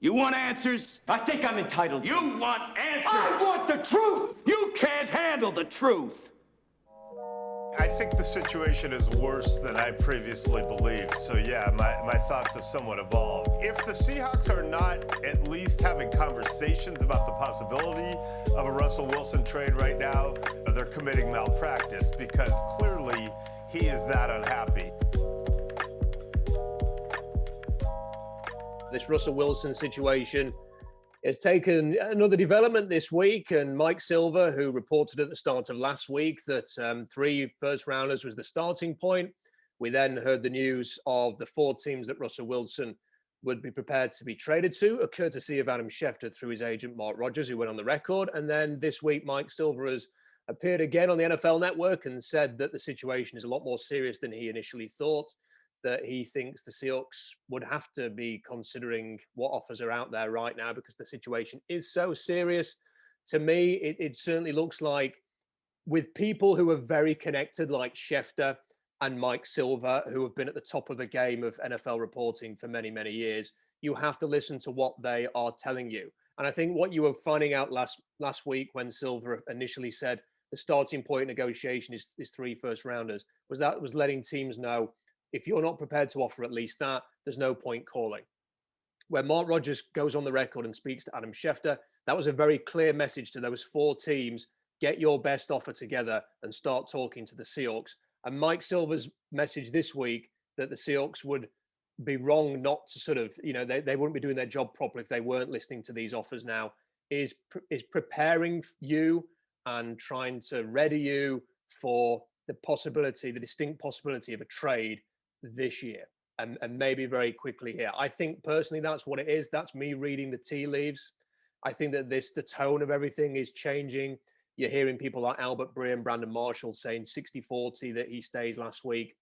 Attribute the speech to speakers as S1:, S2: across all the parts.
S1: You want answers?
S2: I think I'm entitled.
S1: You want answers?
S2: I want the truth!
S1: You can't handle the truth.
S3: I think the situation is worse than I previously believed. So yeah, my thoughts have somewhat evolved. If the Seahawks are not at least having conversations about the possibility of a Russell Wilson trade right now, they're committing malpractice because clearly he is that unhappy.
S4: This Russell Wilson situation has taken another development this week, and Mike Silver, who reported at the start of last week that 3 first-rounders was the starting point. We then heard the news of the 4 teams that Russell Wilson would be prepared to be traded to, courtesy of Adam Schefter through his agent Mark Rogers, who went on the record. And then this week, Mike Silver has appeared again on the NFL Network and said that the situation is a lot more serious than he initially thought, that he thinks the Seahawks would have to be considering what offers are out there right now because the situation is so serious. To me, it certainly looks like, with people who are very connected like Schefter and Mike Silver, who have been at the top of the game of NFL reporting for many, many years, you have to listen to what they are telling you. And I think what you were finding out last week when Silver initially said the starting point negotiation is 3 first-rounders was letting teams know, if you're not prepared to offer at least that, there's no point calling. When Mark Rogers goes on the record and speaks to Adam Schefter, that was a very clear message to those 4 teams: get your best offer together and start talking to the Seahawks. And Mike Silver's message this week, that the Seahawks would be wrong not to sort of, they wouldn't be doing their job properly if they weren't listening to these offers now, is preparing you and trying to ready you for the distinct possibility of a trade this year, and maybe very quickly here. I think personally that's what it is. That's me reading the tea leaves. I think that the tone of everything is changing. You're hearing people like Albert Brea and Brandon Marshall saying 60-40 that he stays last week.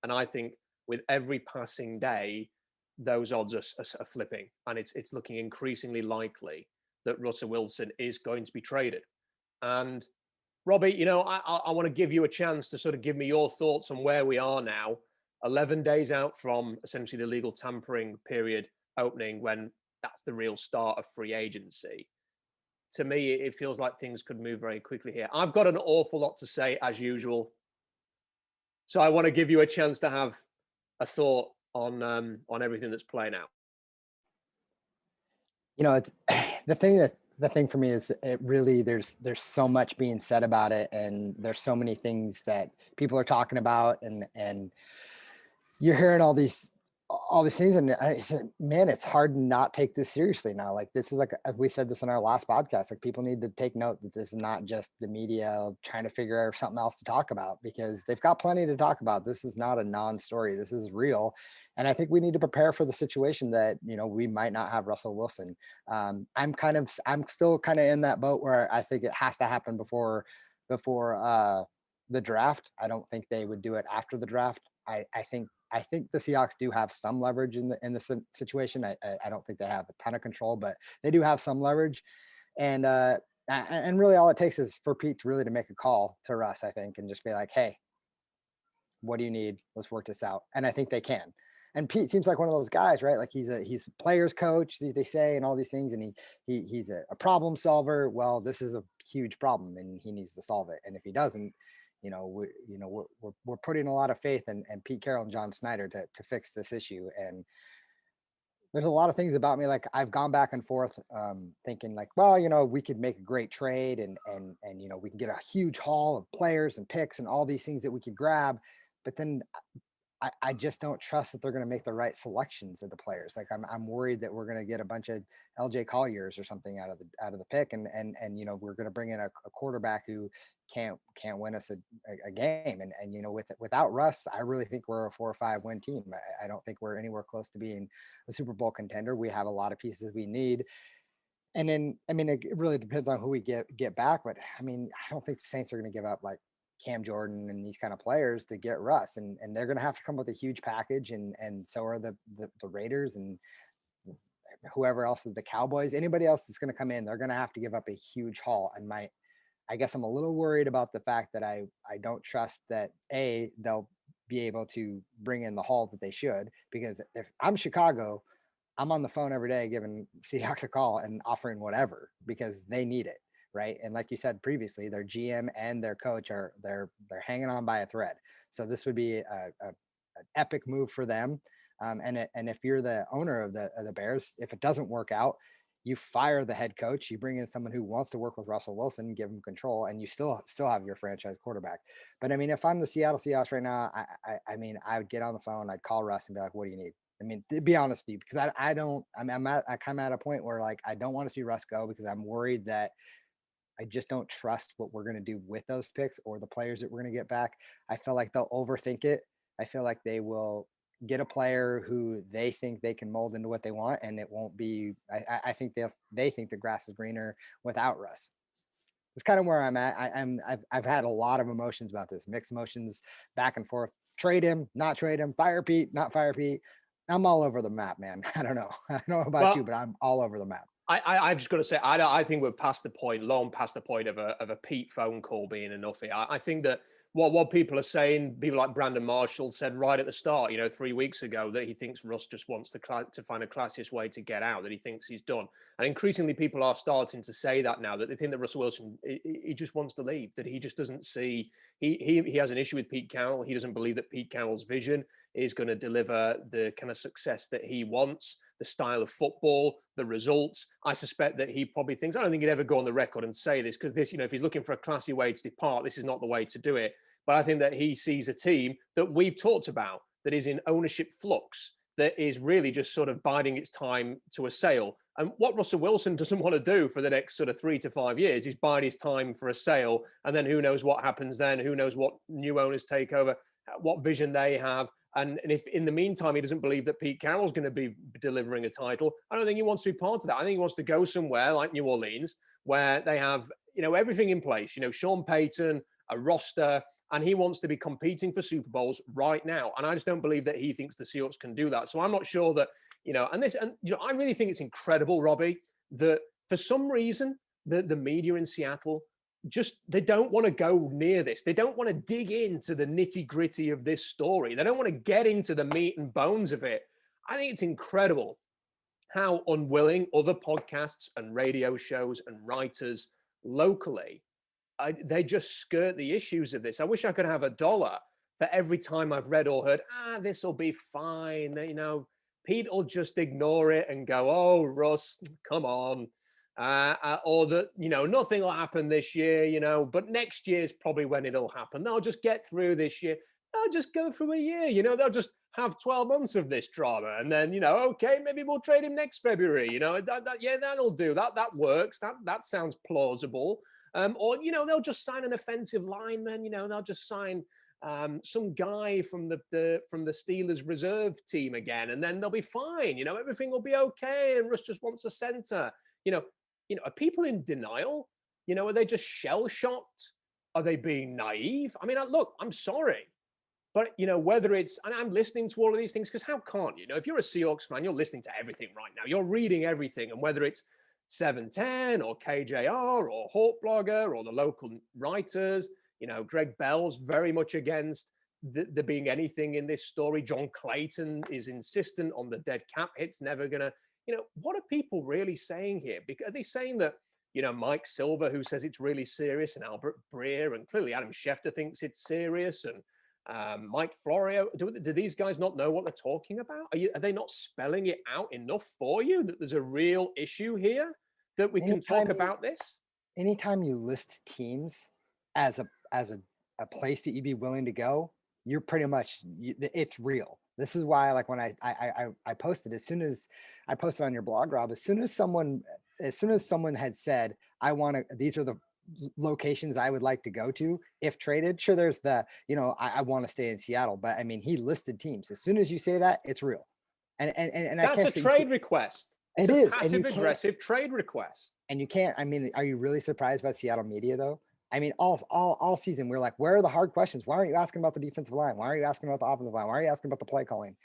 S4: And I think with every passing day, those odds are flipping. And it's looking increasingly likely that Russell Wilson is going to be traded. And Robbie, I want to give you a chance to sort of give me your thoughts on where we are now, 11 days out from essentially the legal tampering period opening, when that's the real start of free agency. To me, it feels like things could move very quickly here. I've got an awful lot to say, as usual. So I want to give you a chance to have a thought on everything that's playing out.
S5: It's the thing for me is it really, there's so much being said about it, and there's so many things that people are talking about, and you're hearing all these things, and man, it's hard to not take this seriously now. Like, this is like, we said this in our last podcast, like, people need to take note that this is not just the media trying to figure out something else to talk about, because they've got plenty to talk about. This is not a non-story. This is real. And I think we need to prepare for the situation that, we might not have Russell Wilson. I'm still kind of in that boat where I think it has to happen before the draft. I don't think they would do it after the draft. I think the Seahawks do have some leverage in the situation. I don't think they have a ton of control, but they do have some leverage. And really all it takes is for Pete to make a call to Russ, I think, and just be like, hey, what do you need? Let's work this out. And I think they can. And Pete seems like one of those guys, right? Like, he's a players coach, they say, and all these things. And he's a problem solver. Well, this is a huge problem and he needs to solve it. And if he doesn't, we're putting a lot of faith in Pete Carroll and John Snyder to fix this issue. And there's a lot of things about me, like, I've gone back and forth thinking like, well, we could make a great trade and we can get a huge haul of players and picks and all these things that we could grab. But then I just don't trust that they're going to make the right selections of the players. Like, I'm worried that we're going to get a bunch of LJ Colliers or something out of the pick, and we're going to bring in a quarterback who can't win us a game. And without Russ, I really think we're a 4 or 5 win team. I don't think we're anywhere close to being a Super Bowl contender. We have a lot of pieces we need. And then, it really depends on who we get back. But I don't think the Saints are going to give up like Cam Jordan and these kind of players to get Russ, and they're going to have to come with a huge package, and so are the Raiders and whoever else, the Cowboys, anybody else that's going to come in, they're going to have to give up a huge haul. And I guess I'm a little worried about the fact that I don't trust that they'll be able to bring in the haul that they should, because if I'm Chicago, I'm on the phone every day giving Seahawks a call and offering whatever because they need it, right? And like you said previously, their GM and their coach are they're hanging on by a thread. So this would be an epic move for them. And if you're the owner of the Bears, if it doesn't work out, you fire the head coach, you bring in someone who wants to work with Russell Wilson, give him control, and you still have your franchise quarterback. But I mean, if I'm the Seattle Seahawks right now, I mean, I would get on the phone, I'd call Russ and be like, "What do you need?" I mean, to be honest with you, because I come at a point where like I don't want to see Russ go because I'm worried that I just don't trust what we're going to do with those picks or the players that we're going to get back. I feel like they'll overthink it. I feel like they will get a player who they think they can mold into what they want, and it won't be. I think they think the grass is greener without Russ. It's kind of where I'm at. I've had a lot of emotions about this, mixed emotions, back and forth. Trade him, not trade him. Fire Pete, not fire Pete. I'm all over the map, man. I don't know. I don't know about you, but I'm all over the map.
S4: I've just got to say, I think we're past the point, long past the point of a Pete phone call being enough here. I think that what people are saying, people like Brandon Marshall said right at the start, 3 weeks ago, that he thinks Russ just wants to find a classiest way to get out, that he thinks he's done. And increasingly people are starting to say that now, that they think that Russell Wilson, he just wants to leave, that he just doesn't see, he has an issue with Pete Carroll. He doesn't believe that Pete Carroll's vision is going to deliver the kind of success that he wants, the style of football, the results. I suspect that he probably thinks, I don't think he'd ever go on the record and say this, because this, if he's looking for a classy way to depart, this is not the way to do it. But I think that he sees a team that we've talked about that is in ownership flux, that is really just sort of biding its time to a sale. And what Russell Wilson doesn't want to do for the next sort of 3 to 5 years is bide his time for a sale. And then who knows what happens then? Who knows what new owners take over, what vision they have. And if in the meantime, he doesn't believe that Pete Carroll's going to be delivering a title, I don't think he wants to be part of that. I think he wants to go somewhere like New Orleans, where they have, everything in place, Sean Payton, a roster, and he wants to be competing for Super Bowls right now. And I just don't believe that he thinks the Seahawks can do that. So I'm not sure that, I really think it's incredible, Robbie, that for some reason, the media in Seattle, they don't want to go near this. They don't want to dig into the nitty gritty of this story. They don't want to get into the meat and bones of it. I think it's incredible how unwilling other podcasts and radio shows and writers locally, they just skirt the issues of this. I wish I could have $1 for every time I've read or heard, this will be fine. Pete will just ignore it and go, oh, Russ, come on. Or that, nothing will happen this year, but next year is probably when it'll happen. They'll just get through this year. They'll just go through a year, they'll just have 12 months of this drama. And then, okay, maybe we'll trade him next February, that'll do. That works. That sounds plausible. Or, they'll just sign an offensive lineman, they'll just sign some guy from the Steelers reserve team again, and then they'll be fine. Everything will be okay. And Russ just wants a center, are people in denial? Are they just shell-shocked? Are they being naive? I mean, look, I'm sorry. But, whether it's, and I'm listening to all of these things, because how can't you? If you're a Seahawks fan, you're listening to everything right now. You're reading everything. And whether it's 710 or KJR or Hawk Blogger or the local writers, Greg Bell's very much against there being anything in this story. John Clayton is insistent on the dead cap hit's never going to, what are people really saying here? Because are they saying that, Mike Silver, who says it's really serious, and Albert Breer, and clearly Adam Schefter thinks it's serious, and Mike Florio, do these guys not know what they're talking about? Are they not spelling it out enough for you that there's a real issue here, that we can talk about this?
S5: Anytime you list teams as a place that you'd be willing to go, you're pretty much, it's real. This is why, like, when I posted, as soon as I posted on your blog, Rob, as soon as someone had said, these are the locations I would like to go to if traded. Sure, there's the, I want to stay in Seattle, but I mean, he listed teams. As soon as you say that, it's real. And
S4: that's a trade request. It's a passive aggressive trade request.
S5: And you can't, I mean, are you really surprised by Seattle media though? I mean, all season, we're like, where are the hard questions? Why aren't you asking about the defensive line? Why aren't you asking about the offensive line? Why are you asking about the play calling?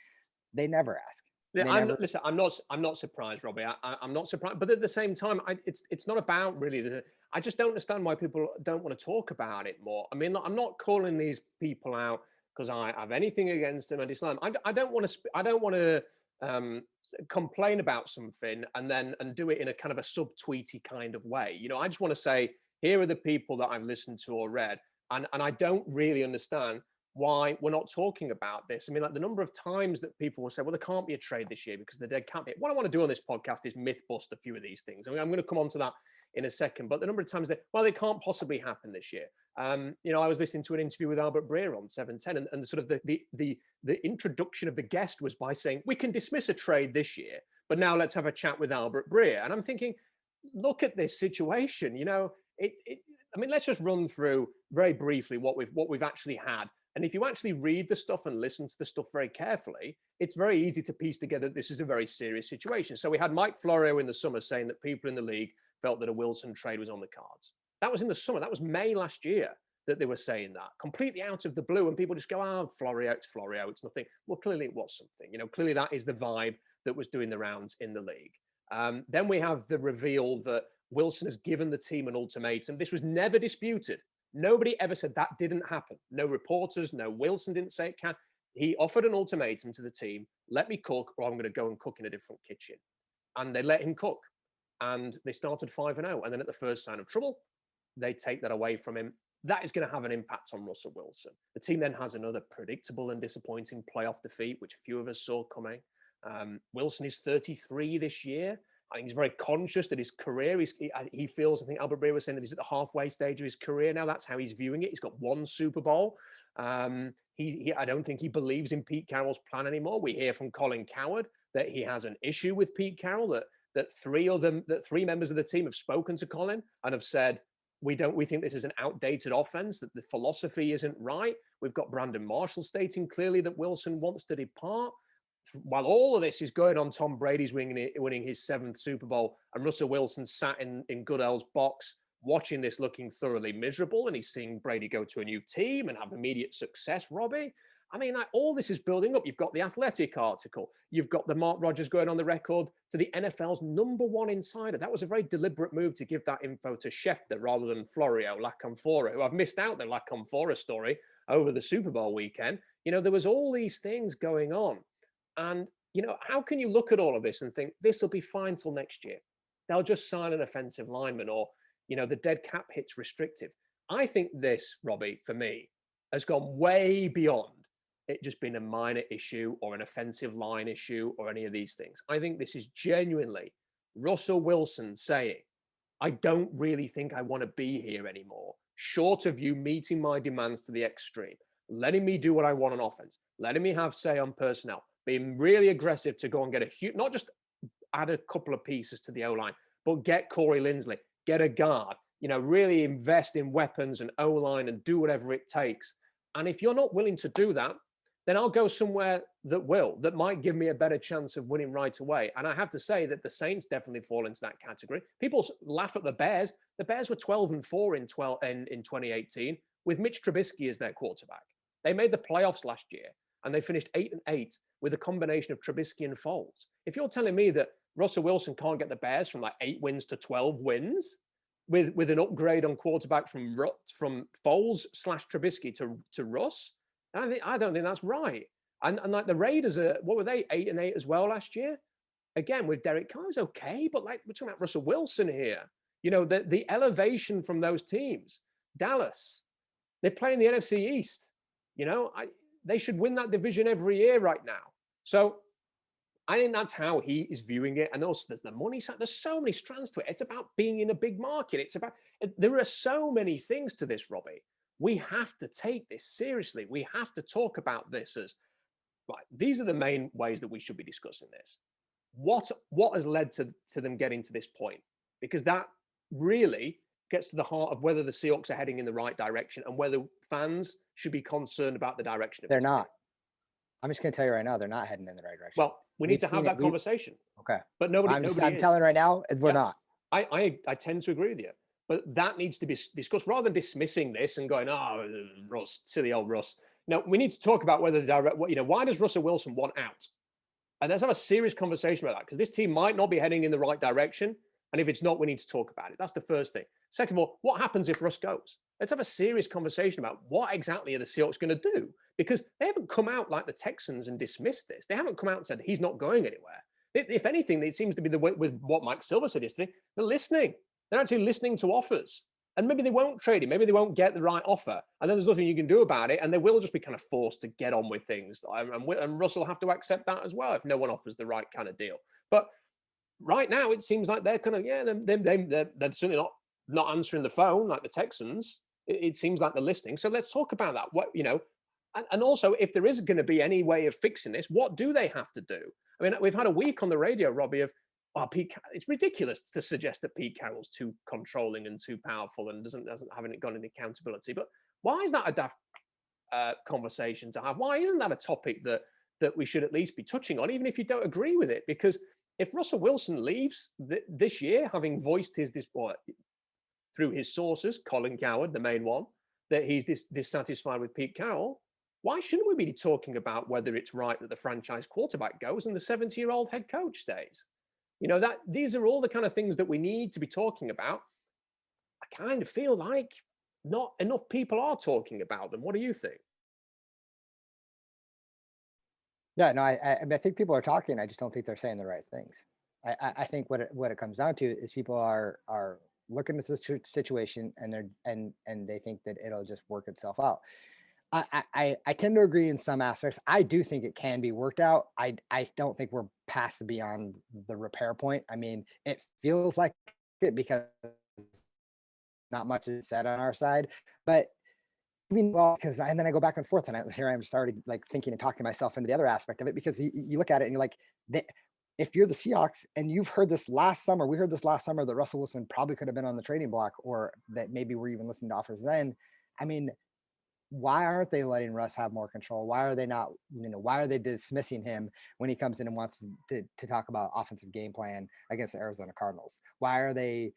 S5: They never ask.
S4: Listen, I'm not surprised, Robbie. I'm not surprised, but at the same time, it's not about really. I just don't understand why people don't want to talk about it more. I mean, I'm not calling these people out because I have anything against them and Islam. I don't want to complain about something and do it in a kind of a subtweety kind of way. You know, I just want to say, here are the people that I've listened to or read, and I don't really understand why we're not talking about this. I mean, like the number of times that people will say, well, there can't be a trade this year because the dead cap hit. What I want to do on this podcast is myth bust a few of these things. I mean, I'm going to come on to that in a second, but the number of times that, well, they can't possibly happen this year. You know, I was listening to an interview with Albert Breer on 710, and sort of the introduction of the guest was by saying, we can dismiss a trade this year, but now let's have a chat with Albert Breer. And I'm thinking, look at this situation, you know, I mean, let's just run through very briefly what we've actually had. And if you actually read the stuff and listen to the stuff very carefully, it's very easy to piece together this is a very serious situation. So we had Mike Florio in the summer saying that people in the league felt that a Wilson trade was on the cards. That was in the summer. That was May last year that they were saying that, completely out of the blue. And people just go, oh, Florio, it's nothing. Well, clearly it was something. You know, clearly that is the vibe that was doing the rounds in the league. Then we have the reveal that Wilson has given the team an ultimatum. This was never disputed. Nobody ever said that didn't happen. No reporters, no Wilson didn't say it can. He offered an ultimatum to the team, let me cook or I'm going to go and cook in a different kitchen. And they let him cook. And they started 5-0. And then at the first sign of trouble, they take that away from him. That is going to have an impact on Russell Wilson. The team then has another predictable and disappointing playoff defeat, which a few of us saw coming. Wilson is 33 this year. I think he's very conscious that his career, he feels, I think Albert Breer was saying that he's at the halfway stage of his career now. That's how he's viewing it. He's got one Super Bowl. I don't think he believes in Pete Carroll's plan anymore. We hear from Colin Cowherd that he has an issue with Pete Carroll, that three members of the team have spoken to Colin and have said, we think this is an outdated offense, that the philosophy isn't right. We've got Brandon Marshall stating clearly that Wilson wants to depart. While all of this is going on, Tom Brady's winning his 7th Super Bowl, and Russell Wilson sat in Goodell's box watching this, looking thoroughly miserable, and he's seeing Brady go to a new team and have immediate success, Robbie. I mean, like, all this is building up. You've got the Athletic article. You've got the Mark Rogers going on the record to the NFL's #1 insider. That was a very deliberate move to give that info to Schefter rather than Florio, Lacanfora, who I've missed out the Lacanfora story over the Super Bowl weekend. You know, there was all these things going on. And, you know, how can you look at all of this and think this will be fine till next year? They'll just sign an offensive lineman, or, you know, the dead cap hit's restrictive. I think this, Robbie, for me, has gone way beyond it just being a minor issue or an offensive line issue or any of these things. I think this is genuinely Russell Wilson saying, I don't really think I want to be here anymore, short of you meeting my demands to the extreme, letting me do what I want on offense, letting me have say on personnel, being really aggressive to go and get not just add a couple of pieces to the O-line, but get Corey Linsley, get a guard, you know, really invest in weapons and O-line and do whatever it takes. And if you're not willing to do that, then I'll go somewhere that might give me a better chance of winning right away. And I have to say that the Saints definitely fall into that category. People laugh at the Bears. The Bears were 12-4 in 2018 with Mitch Trubisky as their quarterback. They made the playoffs last year and they finished 8-8 with a combination of Trubisky and Foles. If you're telling me that Russell Wilson can't get the Bears from like 8 wins to 12 wins with an upgrade on quarterback from Foles / Trubisky to Russ, I don't think that's right. And like the Raiders what were they, 8-8 as well last year? Again, with Derek Carr is okay, but like we're talking about Russell Wilson here. You know, the elevation from those teams. Dallas, they play in the NFC East. You know, they should win that division every year right now. So I think that's how he is viewing it. And also there's the money side. There's so many strands to it. It's about being in a big market. There are so many things to this, Robbie. We have to take this seriously. We have to talk about this as, right, these are the main ways that we should be discussing this. What has led to them getting to this point? Because that really gets to the heart of whether the Seahawks are heading in the right direction and whether fans should be concerned about the direction of
S5: They're
S4: this
S5: not.
S4: team.
S5: I'm just going to tell you right now, they're not heading in the right direction.
S4: Well, we need to have that conversation.
S5: Okay.
S4: But nobody
S5: I'm telling right now, we're not.
S4: I tend to agree with you. But that needs to be discussed rather than dismissing this and going, oh, Russ, silly old Russ. No, we need to talk about whether why does Russell Wilson want out? And let's have a serious conversation about that, because this team might not be heading in the right direction. And if it's not, we need to talk about it. That's the first thing. Second of all, what happens if Russ goes? Let's have a serious conversation about what exactly are the Seahawks going to do? Because they haven't come out like the Texans and dismissed this. They haven't come out and said he's not going anywhere. If anything, it seems to be the way with what Mike Silver said yesterday. They're listening. They're actually listening to offers. And maybe they won't trade it. Maybe they won't get the right offer. And then there's nothing you can do about it. And they will just be kind of forced to get on with things. And Russell will have to accept that as well if no one offers the right kind of deal. But right now, it seems like they're kind of, they're certainly not answering the phone like the Texans. It seems like they're listening. So let's talk about that. What, and also, if there is going to be any way of fixing this, what do they have to do? I mean, we've had a week on the radio, Robbie, of Pete. It's ridiculous to suggest that Pete Carroll's too controlling and too powerful and doesn't haven't got any accountability. But why is that a daft conversation to have? Why isn't that a topic that we should at least be touching on, even if you don't agree with it? Because if Russell Wilson leaves this year, having voiced through his sources, Colin Cowherd, the main one, that he's dissatisfied with Pete Carroll, why shouldn't we be talking about whether it's right that the franchise quarterback goes and the 70-year-old head coach stays? These are all the kind of things that we need to be talking about. I kind of feel like not enough people are talking about them. What do you think?
S5: Yeah, no, I think people are talking. I just don't think they're saying the right things. I think what it comes down to is people are looking at this situation and they think that it'll just work itself out. I tend to agree in some aspects. I do think it can be worked out. I don't think we're past beyond the repair point. I mean, it feels like it because not much is said on our side, but I mean, well, and then I go back and forth, and here I'm starting like thinking and talking myself into the other aspect of it, because you look at it and you're like, if you're the Seahawks and you've heard this last summer, we heard this last summer that Russell Wilson probably could have been on the trading block, or that maybe we're even listening to offers then. I mean, why aren't they letting Russ have more control? Why are they not, why are they dismissing him when he comes in and wants to talk about offensive game plan against the Arizona Cardinals? Why are they,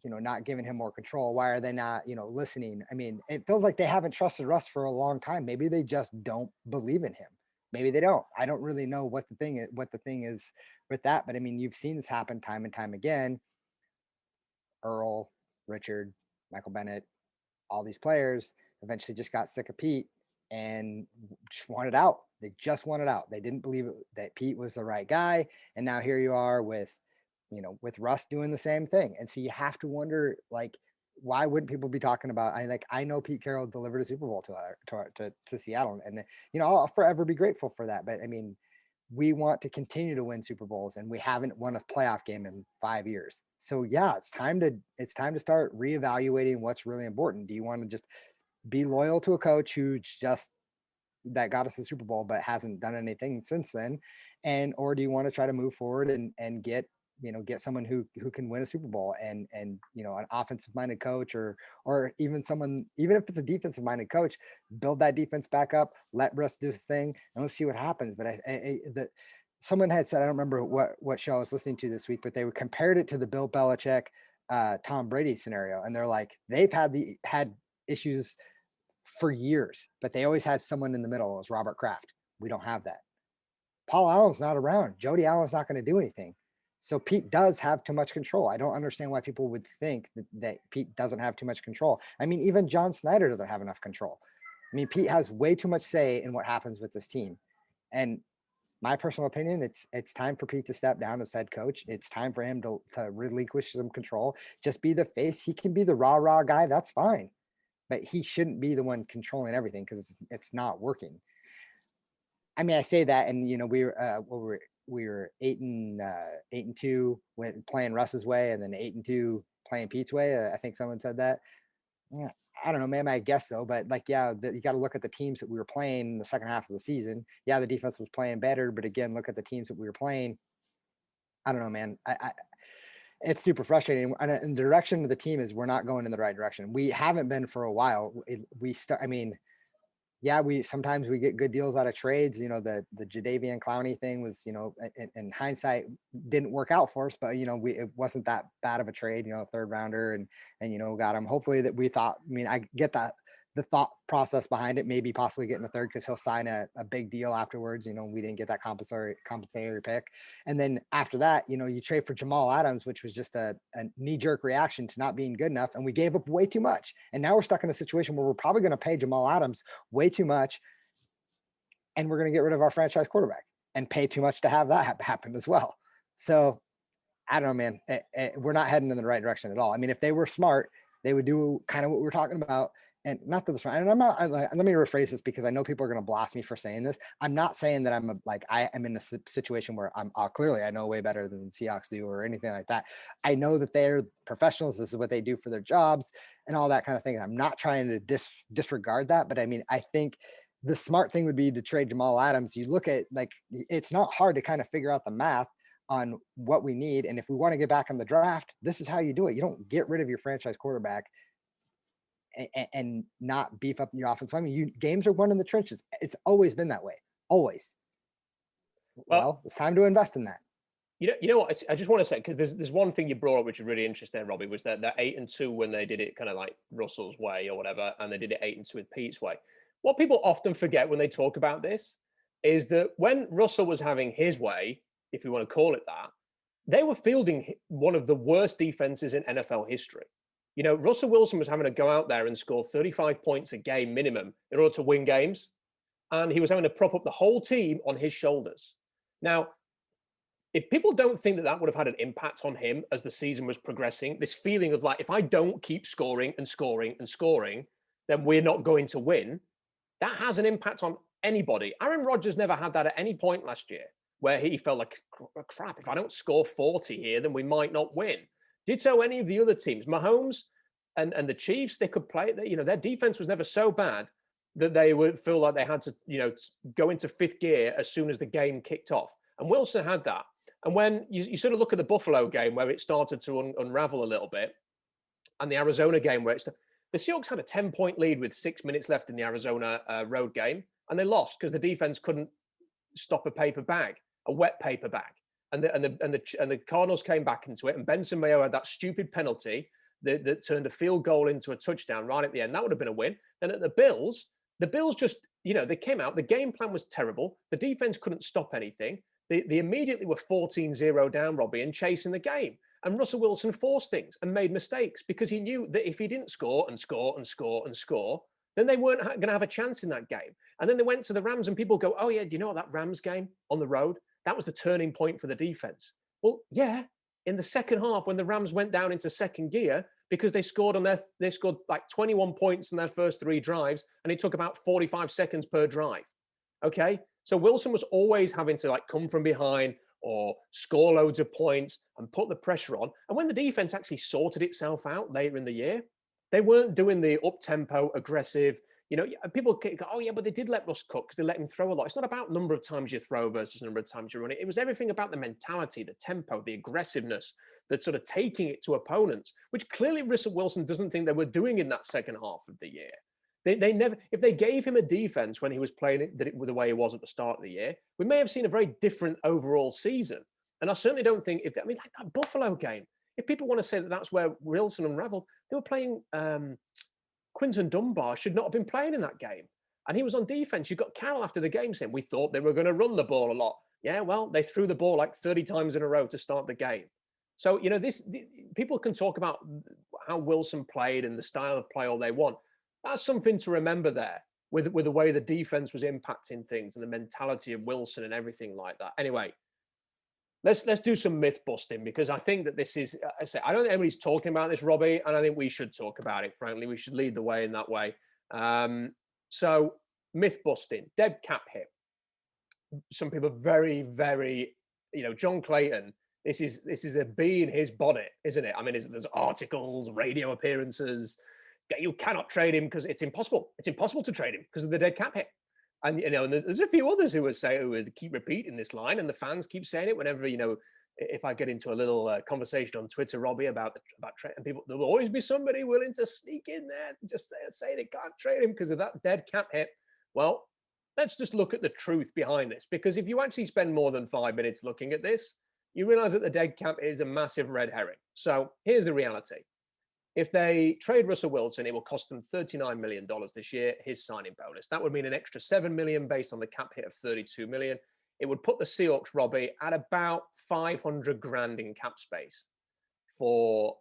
S5: not giving him more control? Why are they not, listening? I mean, it feels like they haven't trusted Russ for a long time. Maybe they just don't believe in him. Maybe they don't. I don't really know what the thing is with that. But I mean, you've seen this happen time and time again. Earl, Richard, Michael Bennett, all these players eventually just got sick of Pete and just wanted out. They just wanted out. They didn't believe that Pete was the right guy. And now here you are with Russ doing the same thing. And so you have to wonder, like, why wouldn't people be talking about, I know Pete Carroll delivered a Super Bowl to Seattle, and I'll forever be grateful for that. But I mean, we want to continue to win Super Bowls, and we haven't won a playoff game in 5 years. So yeah, it's time to start reevaluating what's really important. Do you want to just be loyal to a coach who that got us the Super Bowl but hasn't done anything since then, or do you want to try to move forward and get someone who can win a Super Bowl and an offensive minded coach, or even if it's a defensive minded coach, build that defense back up, let Russ do his thing, and let's see what happens. But someone had said, I don't remember what show I was listening to this week, but they compared it to the Bill Belichick, Tom Brady scenario. And they're like, they've had issues for years, but they always had someone in the middle. It was Robert Kraft. We don't have that. Paul Allen's not around. Jody Allen's not going to do anything. So Pete does have too much control. I don't understand why people would think that Pete doesn't have too much control. I mean, even John Snyder doesn't have enough control. I mean, Pete has way too much say in what happens with this team. And my personal opinion, it's time for Pete to step down as head coach. It's time for him to relinquish some control. Just be the face. He can be the rah-rah guy. That's fine. But he shouldn't be the one controlling everything, because it's not working. I mean, I say that, and we were 8-2 when playing Russ's way, and then 8-2 playing Pete's way. I think someone said that. Yeah, I don't know, maybe I guess so, but you got to look at the teams that we were playing in the second half of the season. Yeah, the defense was playing better, but again, look at the teams that we were playing. I don't know, man. It's super frustrating. And the direction of the team is we're not going in the right direction. We haven't been for a while. Sometimes we get good deals out of trades. The Jadeveon Clowney thing was, in hindsight, didn't work out for us, but it wasn't that bad of a trade. Third rounder, and got him. Hopefully that we thought. I mean, I get that the thought process behind it, maybe possibly getting a third because he'll sign a big deal afterwards. We didn't get that compensatory pick, and then after that, you trade for Jamal Adams, which was just a knee-jerk reaction to not being good enough, and we gave up way too much. And now we're stuck in a situation where we're probably going to pay Jamal Adams way too much, and we're going to get rid of our franchise quarterback. and pay too much to have that happen as well. So I don't know, man. We're not heading in the right direction at all. I mean, if they were smart, they would do kind of what we're talking about. And not that and I'm not, let me rephrase this because I know people are going to blast me for saying this. I'm not saying that I am in a situation where I'm clearly I know way better than the Seahawks do or anything like that. I know that they're professionals. This is what they do for their jobs and all that kind of thing. I'm not trying to disregard that, but I mean, I think the smart thing would be to trade Jamal Adams. You look at it's not hard to kind of figure out the math on what we need. And if we want to get back in the draft, this is how you do it. You don't get rid of your franchise quarterback and not beef up your offense. I mean, games are won in the trenches. It's always been that way. Always. Well, it's time to invest in that.
S4: You know what? I just want to say, because there's one thing you brought up which is really interesting, Robbie, was that 8-2 when they did it kind of like Russell's way or whatever, and they did it 8-2 with Pete's way. What people often forget when they talk about this is that when Russell was having his way, if you want to call it that, they were fielding one of the worst defenses in NFL history. You know, Russell Wilson was having to go out there and score 35 points a game minimum in order to win games. And he was having to prop up the whole team on his shoulders. Now, if people don't think that would have had an impact on him as the season was progressing, this feeling of like, if I don't keep scoring and scoring and scoring, then we're not going to win, that has an impact on anybody. Aaron Rodgers never had that at any point last year, where he felt like, crap, if I don't score 40 here, then we might not win. Ditto any of the other teams. Mahomes and the Chiefs, they could play, you know, their defense was never so bad that they would feel like they had to, you know, go into fifth gear as soon as the game kicked off. And Wilson had that. And when you sort of look at the Buffalo game where it started to unravel a little bit, and the Arizona game where the Seahawks had a 10-point lead with 6 minutes left in the Arizona road game, and they lost because the defense couldn't stop a paper bag, a wet paper bag. And the Cardinals came back into it, and Benson Mayo had that stupid penalty that turned a field goal into a touchdown right at the end. That would have been a win. Then at the Bills just, you know, they came out. The game plan was terrible. The defense couldn't stop anything. They immediately were 14-0 down, Robbie, and chasing the game. And Russell Wilson forced things and made mistakes because he knew that if he didn't score and score and score and score, then they weren't going to have a chance in that game. And then they went to the Rams, and people go, oh, yeah, do you know what, that Rams game on the road? That was the turning point for the defense. Well, yeah, in the second half when the Rams went down into second gear because they scored like 21 points in their first 3 drives, and it took about 45 seconds per drive. Okay, so Wilson was always having to like come from behind or score loads of points and put the pressure on. And when the defense actually sorted itself out later in the year, they weren't doing the up-tempo, aggressive. You know, people go, oh, yeah, but they did let Russ cook because they let him throw a lot. It's not about number of times you throw versus number of times you run it. It was everything about the mentality, the tempo, the aggressiveness, that sort of taking it to opponents, which clearly Russell Wilson doesn't think they were doing in that second half of the year. They never, if they gave him a defense when he was playing it the way he was at the start of the year, we may have seen a very different overall season. And I certainly don't think, like that Buffalo game, if people want to say that that's where Wilson unraveled, they were playing Quinton Dunbar should not have been playing in that game. And he was on defense. You got Carroll after the game saying, we thought they were going to run the ball a lot. Yeah, well, they threw the ball like 30 times in a row to start the game. So, you know, people can talk about how Wilson played and the style of play all they want. That's something to remember there with the way the defense was impacting things and the mentality of Wilson and everything like that. Anyway, let's do some myth busting, because I think that this is, I don't think anybody's talking about this, Robbie, and I think we should talk about it, frankly. We should lead the way in that way. So myth busting, dead cap hit. Some people very, very, you know, John Clayton, this is a bee in his bonnet, isn't it? I mean, there's articles, radio appearances. You cannot trade him because it's impossible. It's impossible to trade him because of the dead cap hit. And, you know, and there's a few others who would keep repeating this line, and the fans keep saying it whenever, you know, if I get into a little conversation on Twitter, Robbie, about trade, and people, there'll always be somebody willing to sneak in there and just say they can't trade him because of that dead cap hit. Well, let's just look at the truth behind this, because if you actually spend more than 5 minutes looking at this, you realize that the dead cap is a massive red herring. So here's the reality. If they trade Russell Wilson, it will cost them $39 million this year, his signing bonus. That would mean an extra $7 million based on the cap hit of $32 million. It would put the Seahawks, Robbie, at about $500,000 in cap space for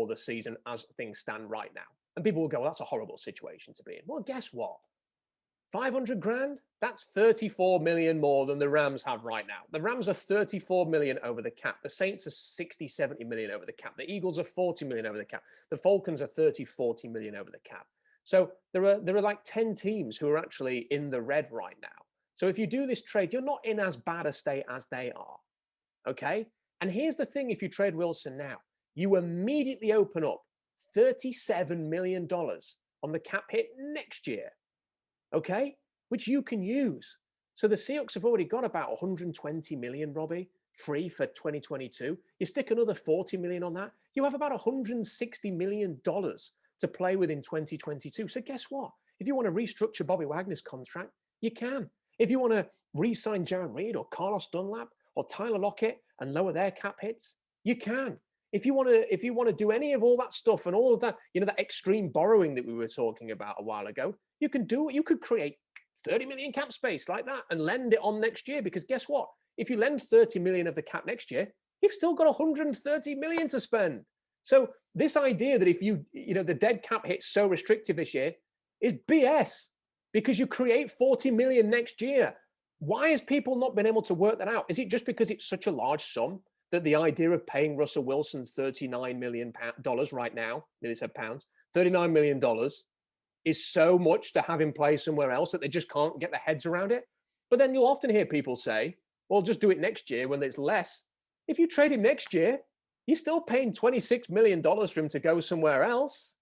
S4: the season as things stand right now. And people will go, well, that's a horrible situation to be in. Well, guess what? 500 grand, that's 34 million more than the Rams have right now. The Rams are 34 million over the cap. The Saints are 60, 70 million over the cap. The Eagles are 40 million over the cap. The Falcons are 30, 40 million over the cap. So there are like 10 teams who are actually in the red right now. So if you do this trade, you're not in as bad a state as they are. Okay? And here's the thing, if you trade Wilson now, you immediately open up $37 million on the cap hit next year. Okay, which you can use. So the Seahawks have already got about 120 million, Robbie, free for 2022. You stick another 40 million on that, you have about $160 million to play with in 2022. So guess what? If you want to restructure Bobby Wagner's contract, you can. If you want to re-sign Jaron Reed or Carlos Dunlap or Tyler Lockett and lower their cap hits, you can. If you want to do any of all that stuff and all of that, that extreme borrowing that we were talking about a while ago, you can do it. You could create 30 million cap space like that and lend it on next year. Because guess what? If you lend 30 million of the cap next year, you've still got 130 million to spend. So this idea that if the dead cap hit's so restrictive this year is BS, because you create 40 million next year. Why has people not been able to work that out? Is it just because it's such a large sum that the idea of paying Russell Wilson $39 million right now, nearly said pounds, $39 million is so much to have in play somewhere else that they just can't get their heads around it? But then you'll often hear people say, well, just do it next year when it's less. If you trade him next year, you're still paying $26 million for him to go somewhere else.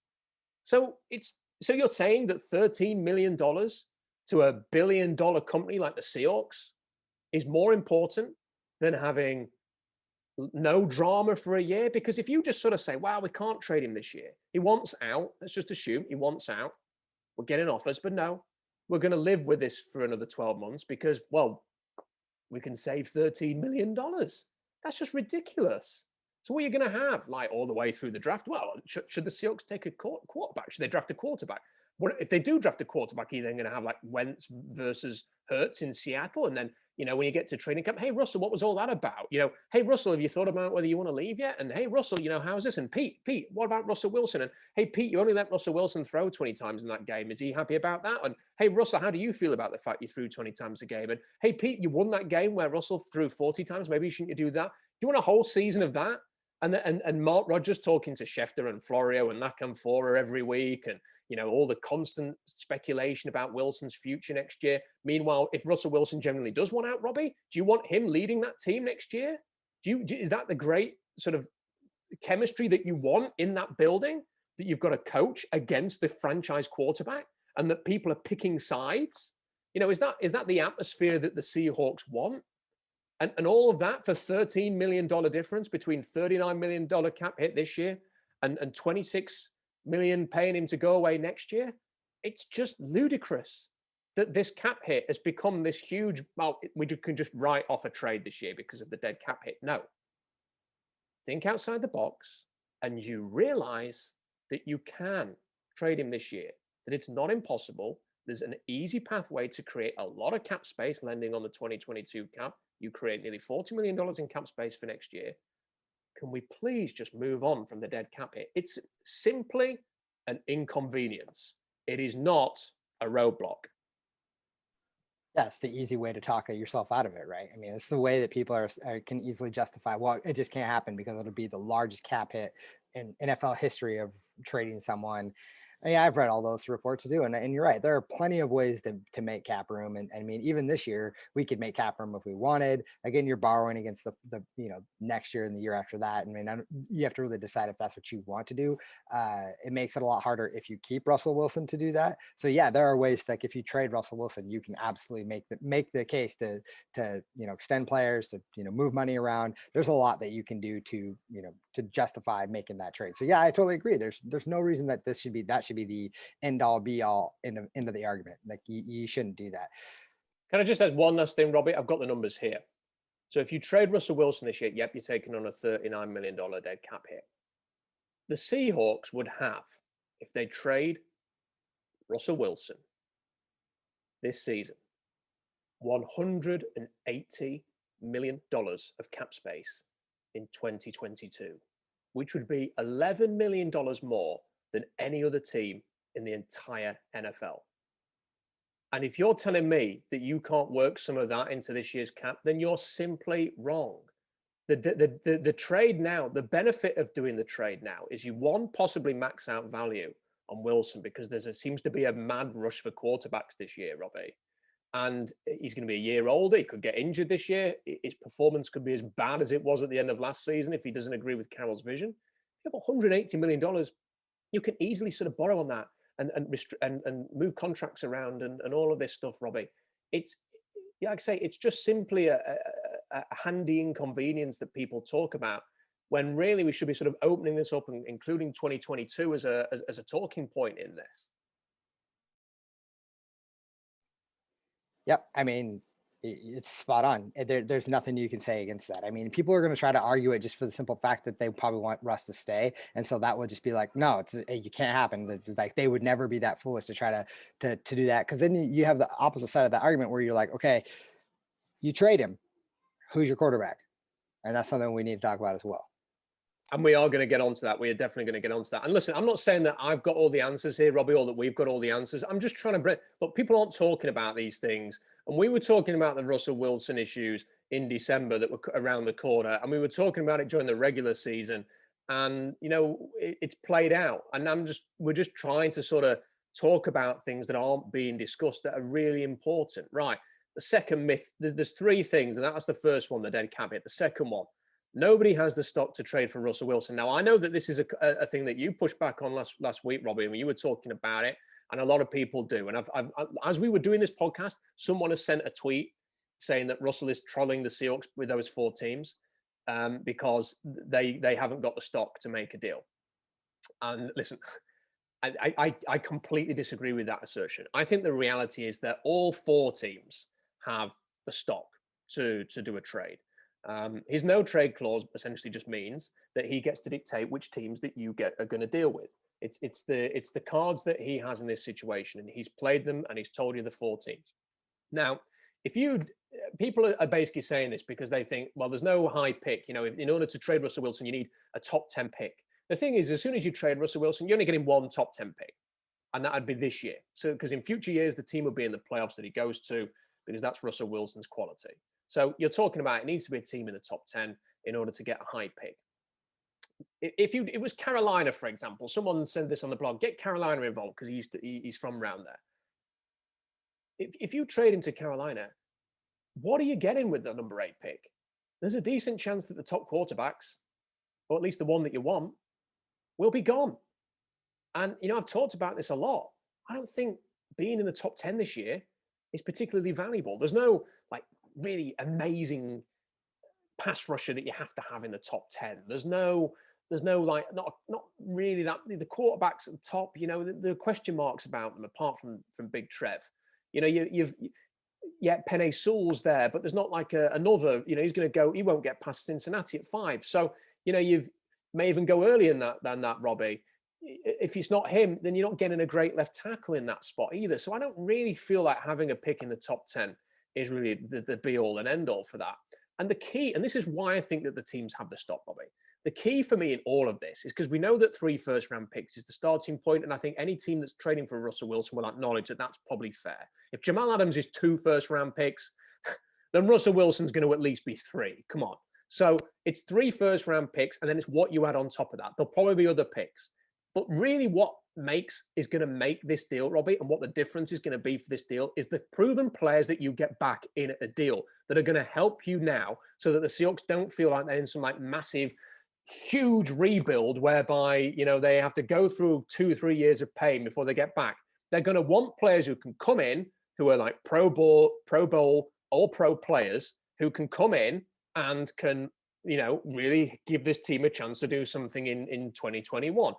S4: So you're saying that $13 million to a billion-dollar company like the Seahawks is more important than having no drama for a year? Because if you just sort of say, wow, we can't trade him this year, he wants out, let's just assume he wants out, we're getting offers, but no, we're going to live with this for another 12 months because, well, we can save $13 million. That's just ridiculous. So what are you going to have, like, all the way through the draft? Well, should the Seahawks take a quarterback? Should they draft a quarterback? What if they do draft a quarterback? Are you then going to have like Wentz versus Hurts in Seattle? And then, when you get to training camp, hey, Russell, what was all that about? Hey, Russell, have you thought about whether you want to leave yet? And hey, Russell, how's this? And Pete, what about Russell Wilson? And hey, Pete, you only let Russell Wilson throw 20 times in that game. Is he happy about that? And hey, Russell, how do you feel about the fact you threw 20 times a game? And hey, Pete, you won that game where Russell threw 40 times. Maybe shouldn't you do that? You want a whole season of that? And Mark Rodgers talking to Schefter and Florio and Nakamura every week, and all the constant speculation about Wilson's future next year. Meanwhile, if Russell Wilson generally does want out, Robbie, do you want him leading that team next year? Is that the great sort of chemistry that you want in that building? That you've got a coach against the franchise quarterback, and that people are picking sides? Is that the atmosphere that the Seahawks want? And all of that for $13 million difference between $39 million cap hit this year and $26 million paying him to go away next year? It's just ludicrous that this cap hit has become this huge. Well, we can just write off a trade this year because of the dead cap hit. No. Think outside the box, and you realize that you can trade him this year, that it's not impossible. There's an easy pathway to create a lot of cap space lending on the 2022 cap. You create nearly $40 million in cap space for next year. Can we please just move on from the dead cap hit? It's simply an inconvenience. It is not a roadblock.
S5: Yeah, it's the easy way to talk yourself out of it, right? I mean, it's the way that people can easily justify, well, it just can't happen because it'll be the largest cap hit in NFL history of trading someone. Yeah, I've read all those reports too, and you're right. There are plenty of ways to make cap room, and I mean, even this year we could make cap room if we wanted. Again, you're borrowing against the next year and the year after that. I mean, you have to really decide if that's what you want to do. It makes it a lot harder if you keep Russell Wilson to do that. So yeah, there are ways, like if you trade Russell Wilson, you can absolutely make the case to extend players, to move money around. There's a lot that you can do to justify making that trade. So yeah, I totally agree. There's no reason that should be the end all be all into the argument. Like you shouldn't do that.
S4: Can I just add one last thing, Robbie? I've got the numbers here. So if you trade Russell Wilson this year, yep, you're taking on a $39 million dead cap hit. The Seahawks would have, if they trade Russell Wilson this season, $180 million of cap space in 2022, which would be $11 million more than any other team in the entire NFL. And if you're telling me that you can't work some of that into this year's cap, then you're simply wrong. The trade now, the benefit of doing the trade now is you, one, possibly max out value on Wilson because seems to be a mad rush for quarterbacks this year, Robbie. And he's going to be a year older. He could get injured this year. His performance could be as bad as it was at the end of last season if he doesn't agree with Carroll's vision. You have $180 million. You can easily sort of borrow on that and move contracts around and all of this stuff, Robbie. It's, like I say, it's just simply a handy inconvenience that people talk about when really we should be sort of opening this up and including 2022 as a talking point in this.
S5: Yep. I mean, it's spot on. There's nothing you can say against that. I mean, people are going to try to argue it just for the simple fact that they probably want Russ to stay. And so that would just be like, no, you can't happen. Like they would never be that foolish to try to do that. Cause then you have the opposite side of that argument where you're like, okay, you trade him. Who's your quarterback? And that's something we need to talk about as well.
S4: And we are going to get onto that. We are definitely going to get onto that. And listen, I'm not saying that I've got all the answers here, Robbie, or that we've got all the answers. I'm just trying to bring, look, people aren't talking about these things. And we were talking about the Russell Wilson issues in December that were around the corner. And we were talking about it during the regular season. And, you know, it's played out. And we're just trying to sort of talk about things that aren't being discussed that are really important. Right. The second myth, there's three things. And that's the first one, the dead cap hit. The second one, nobody has the stock to trade for Russell Wilson. Now, I know that this is a thing that you pushed back on last week, Robbie, when you were talking about it, and a lot of people do. And I've as we were doing this podcast, someone has sent a tweet saying that Russell is trolling the Seahawks with those four teams because they haven't got the stock to make a deal. And listen, I completely disagree with that assertion. I think the reality is that all four teams have the stock to do a trade. His no trade clause essentially just means that he gets to dictate which teams that you are going to deal with. It's the cards that he has in this situation, and he's played them, and he's told you the four teams. Now, people are basically saying this because they think, well, there's no high pick. You know, in order to trade Russell Wilson, you need a top 10 pick. The thing is, as soon as you trade Russell Wilson, you're only getting one top 10 pick, and that would be this year. So, because in future years, the team will be in the playoffs that he goes to, because that's Russell Wilson's quality. So you're talking about it needs to be a team in the top 10 in order to get a high pick. It was Carolina, for example, someone said this on the blog, get Carolina involved because he's from around there. If you trade into Carolina, what are you getting with the number 8 pick? There's a decent chance that the top quarterbacks, or at least the one that you want, will be gone. And, you know, I've talked about this a lot. I don't think being in the top 10 this year is particularly valuable. There's no like really amazing pass rusher that you have to have in the top 10. There's no like not really that the quarterbacks at the top, you know, there are question marks about them apart from Big Trev. You know, you've Penei Sewell's there, but there's not like another, you know, he won't get past Cincinnati at 5. So, you know, may even go earlier than that, Robbie. If it's not him, then you're not getting a great left tackle in that spot either. So I don't really feel like having a pick in the top 10 is really the be all and end all for that. And the key, and this is why I think that the teams have the stock, Robbie. The key for me in all of this is because we know that 3 first-round picks is the starting point, and I think any team that's trading for Russell Wilson will acknowledge that that's probably fair. If Jamal Adams is 2 first-round picks, then Russell Wilson's going to at least be 3. Come on. So it's 3 first-round picks, and then it's what you add on top of that. There'll probably be other picks. But really what is going to make this deal, Robbie, and what the difference is going to be for this deal is the proven players that you get back in a deal that are going to help you now so that the Seahawks don't feel like they're in some like massive, huge rebuild whereby, you know, they have to go through 2-3 years of pain before they get back. They're going to want players who can come in, who are like Pro Bowl, all pro players who can come in and can, you know, really give this team a chance to do something in 2021.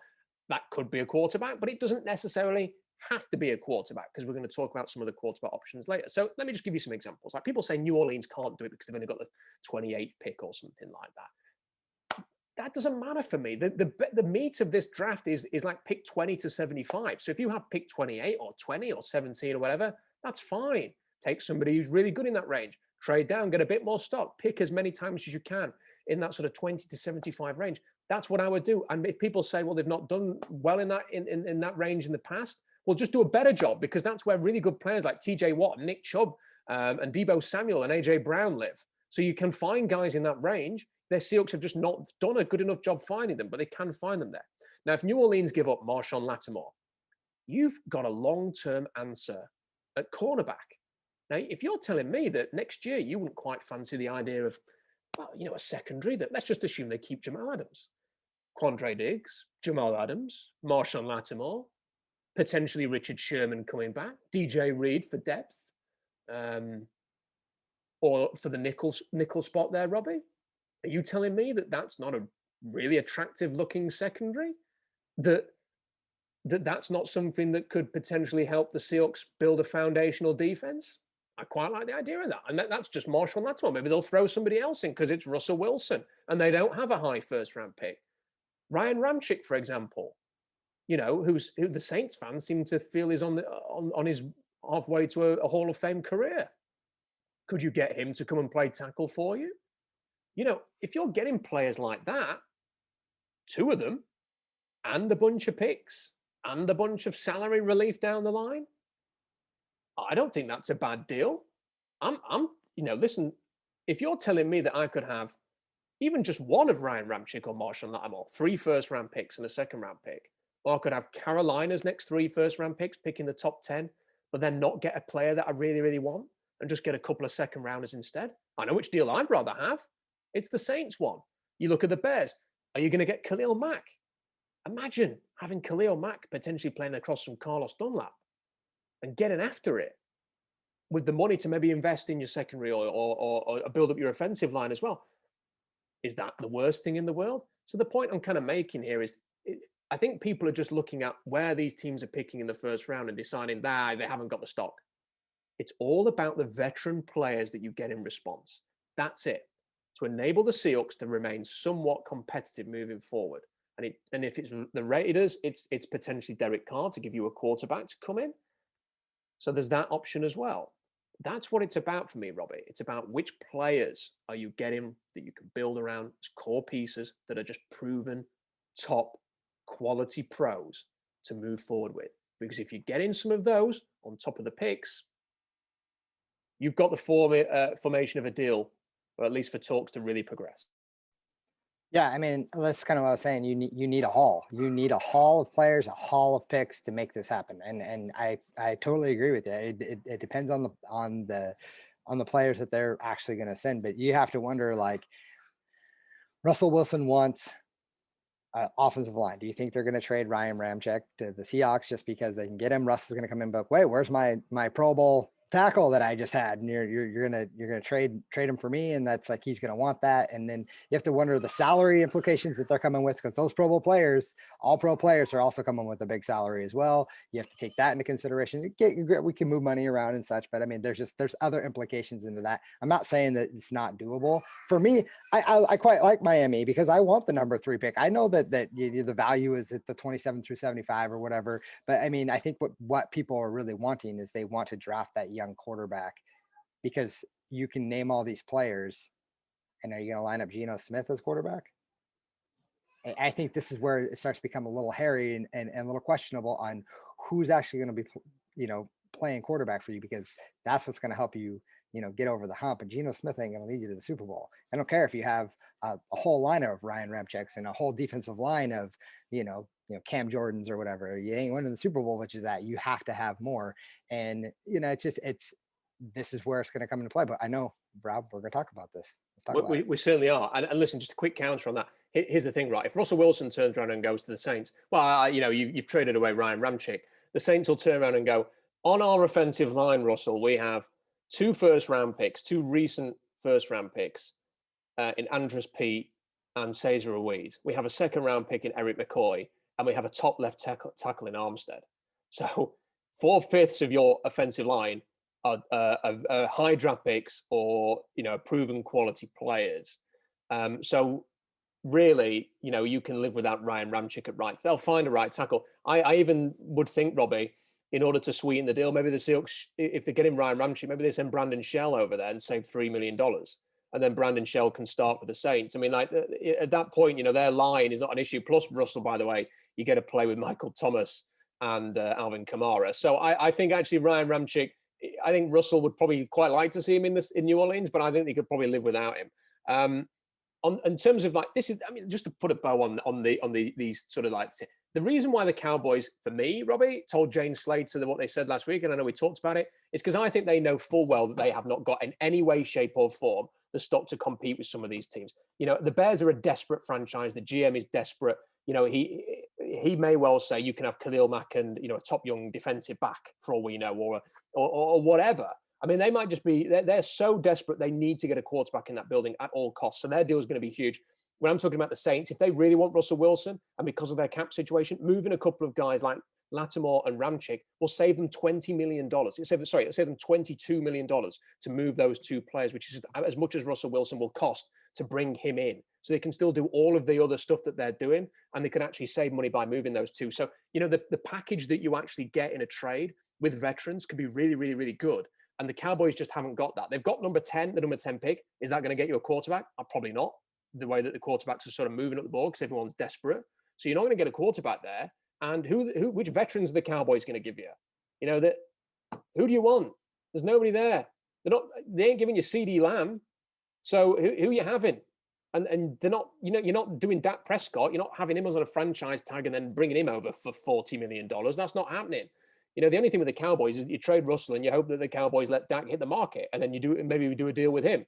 S4: That could be a quarterback, but it doesn't necessarily have to be a quarterback because we're going to talk about some of the quarterback options later. So let me just give you some examples. Like people say New Orleans can't do it because they've only got the 28th pick or something like that. That doesn't matter for me. The meat of this draft is like pick 20 to 75. So if you have pick 28 or 20 or 17 or whatever, that's fine. Take somebody who's really good in that range. Trade down, get a bit more stock. Pick as many times as you can in that sort of 20 to 75 range. That's what I would do. And if people say, well, they've not done well in that range in the past, Well, just do a better job, because that's where really good players like TJ Watt, Nick Chubb, and Debo Samuel and AJ Brown live. So you can find guys in that range. Their Seahawks have just not done a good enough job finding them, but they can find them there. Now, if New Orleans give up Marshawn Lattimore, you've got a long-term answer at cornerback. Now, if you're telling me that next year you wouldn't quite fancy the idea of, well, a secondary, that let's just assume they keep Jamal Adams, Quandre Diggs, Jamal Adams, Marshawn Lattimore, potentially Richard Sherman coming back, DJ Reed for depth, or for the nickel spot there, Robbie? Are you telling me that that's not a really attractive looking secondary? That's not something that could potentially help the Seahawks build a foundational defense? I quite like the idea of that. And that's just Marshall Lattimore. Maybe they'll throw somebody else in because it's Russell Wilson and they don't have a high first round pick. Ryan Ramczyk, for example, who the Saints fans seem to feel is on his halfway to a Hall of Fame career. Could you get him to come and play tackle for you? If you're getting players like that, two of them, and a bunch of picks, and a bunch of salary relief down the line, I don't think that's a bad deal. Listen, if you're telling me that I could have even just one of Ryan Ramczyk or Marshawn Lattimore, 3 first-round picks and a second-round pick, or I could have Carolina's next 3 first-round picks picking the top 10, but then not get a player that I really, really want and just get a couple of second-rounders instead. I know which deal I'd rather have. It's the Saints one. You look at the Bears. Are you going to get Khalil Mack? Imagine having Khalil Mack potentially playing across from Carlos Dunlap and getting after it with the money to maybe invest in your secondary or build up your offensive line as well. Is that the worst thing in the world? So the point I'm kind of making here is, I think people are just looking at where these teams are picking in the first round and deciding that they haven't got the stock. It's all about the veteran players that you get in response. That's it. To enable the Seahawks to remain somewhat competitive moving forward. And if it's the Raiders, it's potentially Derek Carr to give you a quarterback to come in. So there's that option as well. That's what it's about for me, Robbie. It's about which players are you getting that you can build around as core pieces that are just proven top quality pros to move forward with. Because if you get in some of those on top of the picks, you've got the formation of a deal, or at least for talks to really progress.
S5: Yeah, I mean, that's kind of what I was saying. You need a haul. You need a haul of players, a haul of picks to make this happen. And I totally agree with you. It depends on the players that they're actually going to send. But you have to wonder, like, Russell Wilson wants offensive line. Do you think they're going to trade Ryan Ramczyk to the Seahawks just because they can get him? Russ is going to come in, but wait, where's my Pro Bowl tackle that I just had? And you're gonna trade him for me, and that's like, he's gonna want that. And then you have to wonder the salary implications that they're coming with, because those Pro Bowl players, all pro players, are also coming with a big salary as well. You have to take that into consideration. We can move money around and such, but I mean, there's other implications into that. I'm not saying that it's not doable. For me, I quite like Miami because I want the number 3 pick. I know that the value is at the 27 through 75 or whatever, but I mean, I think what people are really wanting is they want to draft that young quarterback, because you can name all these players, and are you going to line up Geno Smith as quarterback? I think this is where it starts to become a little hairy and a little questionable on who's actually going to be, playing quarterback for you, because that's what's going to help you, get over the hump. And Geno Smith ain't going to lead you to the Super Bowl. I don't care if you have a whole line of Ryan Ramczyks and a whole defensive line of, Cam Jordans or whatever. You ain't winning the Super Bowl, which is that you have to have more. And, this is where it's going to come into play. But I know, Rob, we're going to talk about this. Let's talk about it.
S4: We certainly are. And listen, just a quick counter on that. Here's the thing, right? If Russell Wilson turns around and goes to the Saints, well, you've traded away Ryan Ramczyk. The Saints will turn around and go, on our offensive line, Russell, we have 2 first-round picks, 2 recent first-round picks in Andres Pete and Cesar Ruiz. We have a second-round pick in Eric McCoy, and we have a top left tackle in Armstead. So 4/5 of your offensive line are high draft picks or, proven quality players. So really, you can live without Ryan Ramczyk at right. They'll find a right tackle. I even would think, Robbie, in order to sweeten the deal, maybe the Seahawks, if they're getting Ryan Ramczyk, maybe they send Brandon Shell over there and save $3 million. And then Brandon Shell can start with the Saints. I mean, like, at that point, their line is not an issue. Plus, Russell, by the way, you get to play with Michael Thomas and Alvin Kamara. So I think actually Ryan Ramczyk, I think Russell would probably quite like to see him in New Orleans, but I think they could probably live without him. In terms of like this is, I mean, just to put a bow on these sort of like the reason why the Cowboys, for me, Robbie, told Jane Slater that what they said last week, and I know we talked about it, is because I think they know full well that they have not got in any way, shape, or form the stock to compete with some of these teams. You know, the Bears are a desperate franchise. The GM is desperate. You know, he may well say you can have Khalil Mack and, you know, a top young defensive back for all we know, or whatever. I mean, they might just be, they're so desperate they need to get a quarterback in that building at all costs. So their deal is going to be huge. When I'm talking about the Saints, if they really want Russell Wilson, and because of their cap situation, moving a couple of guys like Lattimore and Ramczyk will save them $20 million. It'll save them $22 million to move those two players, which is as much as Russell Wilson will cost to bring him in. So they can still do all of the other stuff that they're doing, and they can actually save money by moving those two. So, you know, the package that you actually get in a trade with veterans could be really, really, really good. And the Cowboys just haven't got that. They've got the number 10 pick. Is that going to get you a quarterback? Probably not. The way that the quarterbacks are sort of moving up the board because everyone's desperate. So you're not going to get a quarterback there. And which veterans are the Cowboys going to give you? You know, who do you want? There's nobody there. They ain't giving you CD Lamb. So who are you having? And they're not, you know, you're not doing Dak Prescott. You're not having him as on a franchise tag and then bringing him over for $40 million. That's not happening. You know, the only thing with the Cowboys is you trade Russell and you hope that the Cowboys let Dak hit the market, and then maybe we do a deal with him.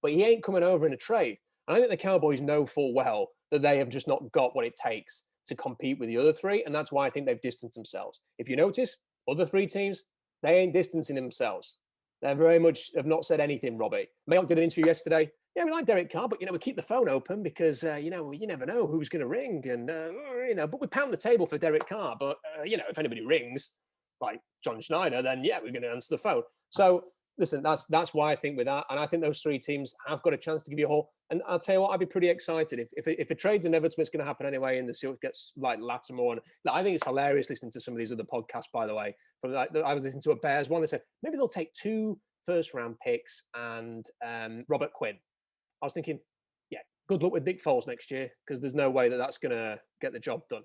S4: But he ain't coming over in a trade. And I think the Cowboys know full well that they have just not got what it takes to compete with the other three. And that's why I think they've distanced themselves. If you notice, other three teams, they ain't distancing themselves. They very much have not said anything, Robbie. Mayock did an interview yesterday. Yeah, we like Derek Carr, but, you know, we keep the phone open because, you know, you never know who's going to ring. And, you know, but we pound the table for Derek Carr. But, you know, if anybody rings, like John Schneider, then, yeah, we're going to answer the phone. So, listen, that's why I think with that. And I think those three teams have got a chance to give you a haul. And I'll tell you what, I'd be pretty excited. If a trade's inevitable, it's going to happen anyway, and the Seahawks gets like Lattimore. And I think it's hilarious listening to some of these other podcasts, by the way. From like, I was listening to a Bears one. They said, maybe they'll take 2 first-round picks and Robert Quinn. I was thinking, yeah, good luck with Nick Foles next year, because there's no way that that's going to get the job done.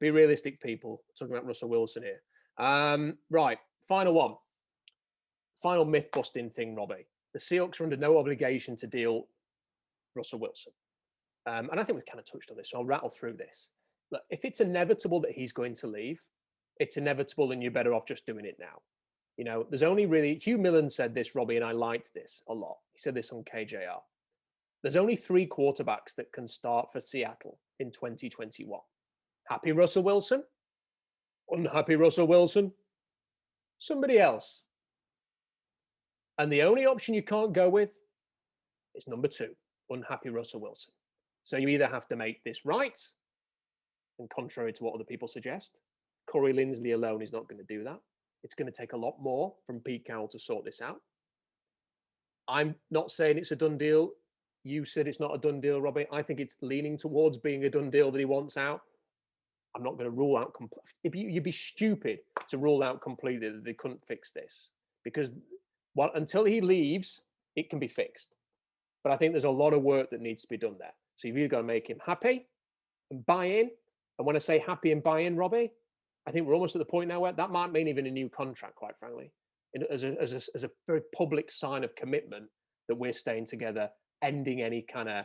S4: Be realistic, people. Talking about Russell Wilson here. Right, final one. Final myth-busting thing, Robbie. The Seahawks are under no obligation to deal Russell Wilson. And I think we've kind of touched on this, so I'll rattle through this. Look, if it's inevitable that he's going to leave, it's inevitable and you're better off just doing it now. You know, there's only really, Hugh Millen said this, Robbie, and I liked this a lot. He said this on KJR. There's only 3 quarterbacks that can start for Seattle in 2021. Happy Russell Wilson? Unhappy Russell Wilson? Somebody else. And the only option you can't go with is number 2, unhappy Russell Wilson. So you either have to make this right, and contrary to what other people suggest, Corey Linsley alone is not going to do that. It's going to take a lot more from Pete Carroll to sort this out. I'm not saying it's a done deal. You said it's not a done deal, Robbie. I think it's leaning towards being a done deal that he wants out. I'm not going to rule out you'd be stupid to rule out completely that they couldn't fix this, because until he leaves, it can be fixed. But I think there's a lot of work that needs to be done there. So you've either got to make him happy and buy in. And when I say happy and buy in, Robbie, I think we're almost at the point now where that might mean even a new contract, quite frankly, as a very public sign of commitment that we're staying together, ending any kind of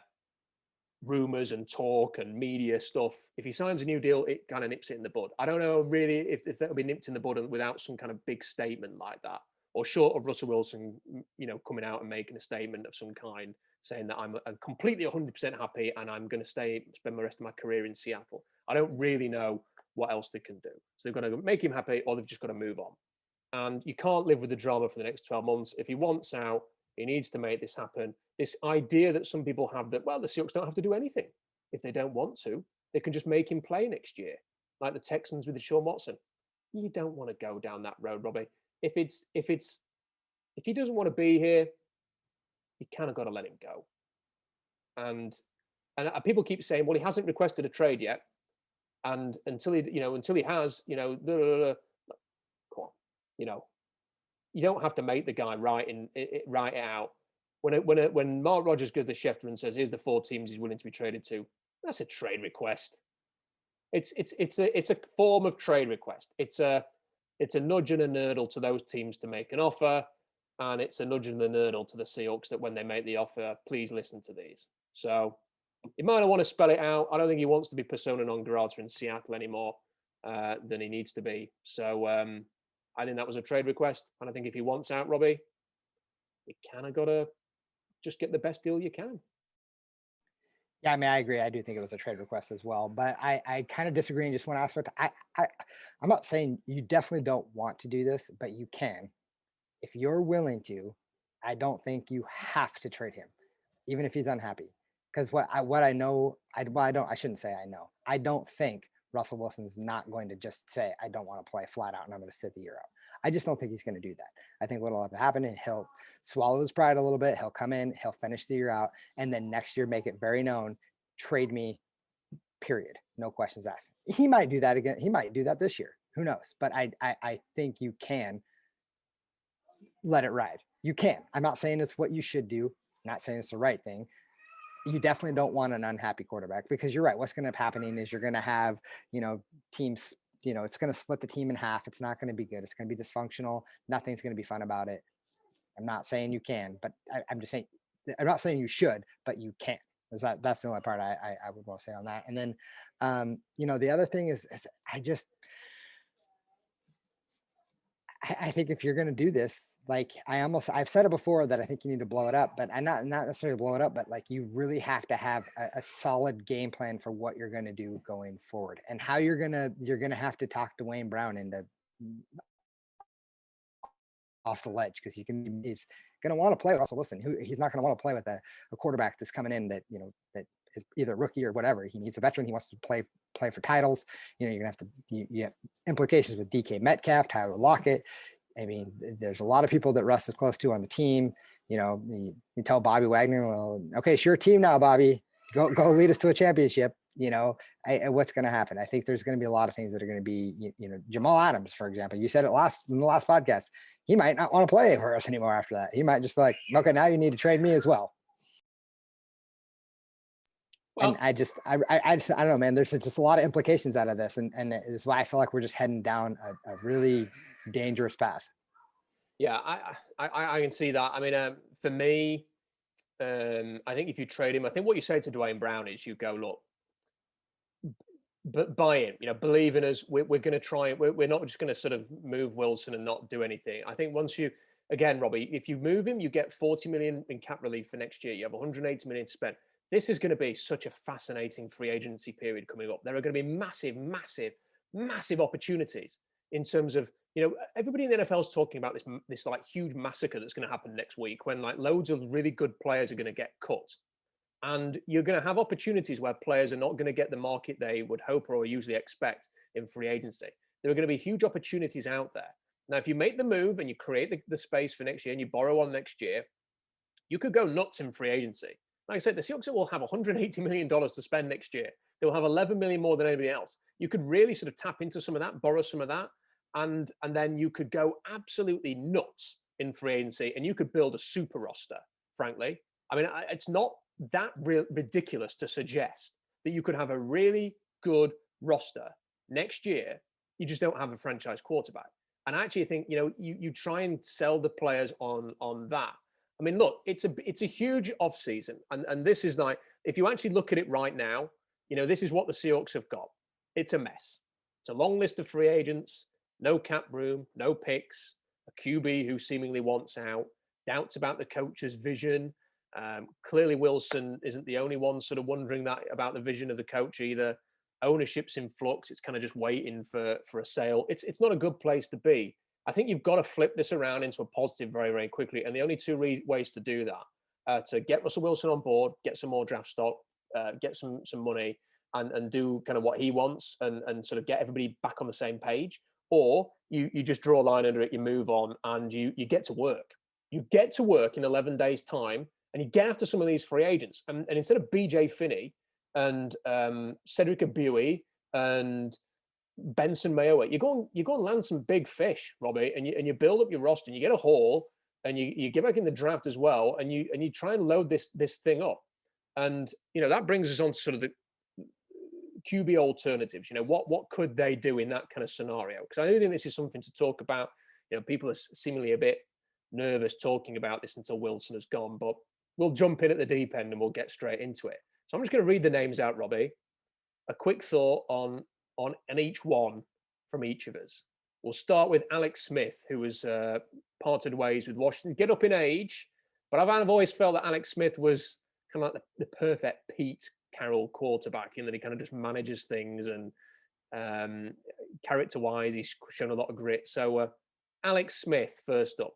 S4: rumors and talk and media stuff. If he signs a new deal, it kind of nips it in the bud. I don't know really if that'll be nipped in the bud without some kind of big statement like that, or short of Russell Wilson, you know, coming out and making a statement of some kind, saying that I'm completely 100% happy and I'm going to spend the rest of my career in Seattle. I don't really know what else they can do. So they've got to make him happy, or they've just got to move on. And you can't live with the drama for the next 12 months. If he wants out, he needs to make this happen. This idea that some people have that, well, the Seahawks don't have to do anything. If they don't want to, they can just make him play next year, like the Texans with Deshaun Watson. You don't want to go down that road, Robbie. If he doesn't want to be here, you kind of got to let him go. And people keep saying, well, he hasn't requested a trade yet, and until he has, you know, come on, you know, you don't have to make the guy write it out. When Mark Rodgers goes to Schefter and says, here's the 4 teams he's willing to be traded to, that's a trade request. It's a form of trade request. It's a nudge and a nurdle to those teams to make an offer, and it's a nudge and a nurdle to the Seahawks that when they make the offer, please listen to these. So he might not want to spell it out. I don't think he wants to be persona non grata in Seattle anymore than he needs to be. So I think that was a trade request, and I think if he wants out, Robbie, you kind of got to just get the best deal you can.
S5: Yeah, I mean, I agree. I do think it was a trade request as well, but I kind of disagree in just one aspect. I'm not saying you definitely don't want to do this, but you can. If you're willing to, I don't think you have to trade him, even if he's unhappy. Because what I know, I shouldn't say I know. I don't think Russell Wilson's not going to just say, I don't want to play flat out and I'm going to sit the year out. I just don't think he's going to do that. I think what'll have to happen is he'll swallow his pride a little bit. He'll come in, he'll finish the year out, and then next year make it very known, trade me, period. No questions asked. He might do that again. He might do that this year. Who knows? But I think you can let it ride. You can. I'm not saying it's what you should do. I'm not saying it's the right thing. You definitely don't want an unhappy quarterback, because you're right. What's going to be happening is you're going to have, teams, it's going to split the team in half. It's not going to be good. It's going to be dysfunctional. Nothing's going to be fun about it. I'm not saying you can, but I'm just saying, I'm not saying you should, but you can. That's the only part I would want to say on that. And then, the other thing is I think if you're going to do this, like I've said it before that I think you need to blow it up, but I'm not necessarily blow it up, but like you really have to have a solid game plan for what you're going to do going forward, and how you're going to have to talk Dwayne Brown into off the ledge, because he's going to want to play with Russell Wilson. He's not going to want to play with a quarterback that's coming in that is either rookie or whatever. He needs a veteran. He wants to play for titles. You're gonna have to. You have implications with DK Metcalf, Tyler Lockett. I mean, there's a lot of people that Russ is close to on the team. You tell Bobby Wagner, well, okay, it's your team now, Bobby. Go lead us to a championship. What's going to happen? I think there's going to be a lot of things that are going to be, Jamal Adams, for example. You said it in the last podcast. He might not want to play for us anymore after that. He might just be like, okay, now you need to trade me as well. Well, and I don't know, man. There's just a lot of implications out of this, and it's why I feel like we're just heading down a really dangerous path.
S4: Yeah, I can see that. I mean, for me, I think if you trade him, I think what you say to Dwayne Brown is you go, look, but buy in, believe in us. We're going to try. We're not just going to sort of move Wilson and not do anything. I think once you, again, Robbie, if you move him, you get 40 million in cap relief for next year. You have 180 million to spend. This is going to be such a fascinating free agency period coming up. There are going to be massive, massive, massive opportunities in terms of, everybody in the NFL is talking about this like huge massacre that's going to happen next week when like loads of really good players are going to get cut. And you're going to have opportunities where players are not going to get the market they would hope or usually expect in free agency. There are going to be huge opportunities out there. Now, if you make the move and you create the space for next year and you borrow on next year, you could go nuts in free agency. Like I said, the Seahawks will have $180 million to spend next year. They'll have 11 million more than anybody else. You could really sort of tap into some of that, borrow some of that, and then you could go absolutely nuts in free agency, and you could build a super roster, frankly. I mean, it's not that ridiculous to suggest that you could have a really good roster next year. You just don't have a franchise quarterback. And I actually think, you try and sell the players on that. I mean, look, it's a huge offseason. And this is like, if you actually look at it right now, this is what the Seahawks have got. It's a mess. It's a long list of free agents, no cap room, no picks, a QB who seemingly wants out, doubts about the coach's vision. Clearly, Wilson isn't the only one sort of wondering that about the vision of the coach either. Ownership's in flux. It's kind of just waiting for a sale. It's not a good place to be. I think you've got to flip this around into a positive very, very quickly. And the only two ways to do that, to get Russell Wilson on board, get some more draft stock, get some money, and do kind of what he wants and sort of get everybody back on the same page. Or you just draw a line under it, you move on, and you get to work. You get to work in 11 days' time, and you get after some of these free agents. And instead of BJ Finney and Cedric Abui and Benson Mayowa, you go and land some big fish, Robbie, and you build up your roster, and you get a haul, and you get back in the draft as well, and you try and load this thing up. And that brings us on to sort of the QB alternatives. What could they do in that kind of scenario? Because I do think this is something to talk about. People are seemingly a bit nervous talking about this until Wilson has gone, but we'll jump in at the deep end and we'll get straight into it. So I'm just going to read the names out, Robbie. A quick thought on each one from each of us. We'll start with Alex Smith, who was parted ways with Washington. Get up in age, but I've always felt that Alex Smith was kind of like the perfect Pete Carroll quarterback, in that he kind of just manages things, and character-wise, he's shown a lot of grit. So Alex Smith, first up.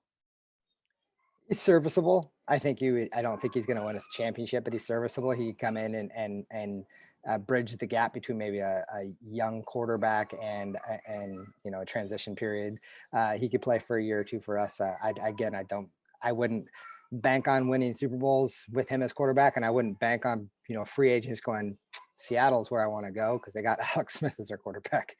S5: He's serviceable. I don't think he's going to win a championship, but he's serviceable. He could come in and bridge the gap between maybe a young quarterback and a transition period. He could play for a year or two for us. I wouldn't bank on winning Super Bowls with him as quarterback, and I wouldn't bank on free agents going, Seattle's where I want to go, because they got Alex Smith as their quarterback.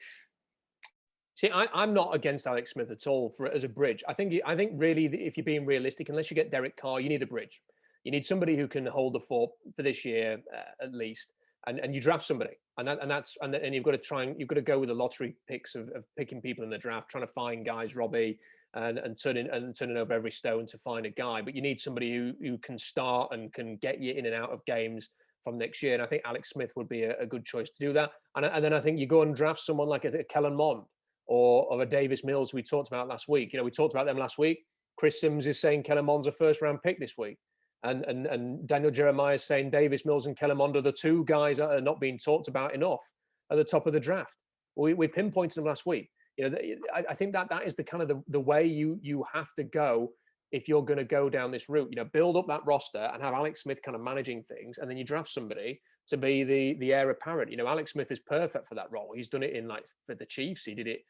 S4: See, I'm not against Alex Smith at all as a bridge. I think really, if you're being realistic, unless you get Derek Carr, you need a bridge. You need somebody who can hold the fort for this year at least, and you draft somebody, and you've got to go with the lottery picks of picking people in the draft, trying to find guys, Robbie, and turning over every stone to find a guy. But you need somebody who can start and can get you in and out of games from next year. And I think Alex Smith would be a good choice to do that. And then I think you go and draft someone like a Kellen Mond or a Davis Mills we talked about last week. We talked about them last week. Chris Sims is saying Kellen Mond's a first-round pick this week. And Daniel Jeremiah is saying Davis Mills and Kellen Mond are the two guys that are not being talked about enough at the top of the draft. We pinpointed them last week. I think that is the kind of the way you have to go if you're going to go down this route. Build up that roster and have Alex Smith kind of managing things, and then you draft somebody to be the heir apparent. Alex Smith is perfect for that role. He's done it for the Chiefs. He did it,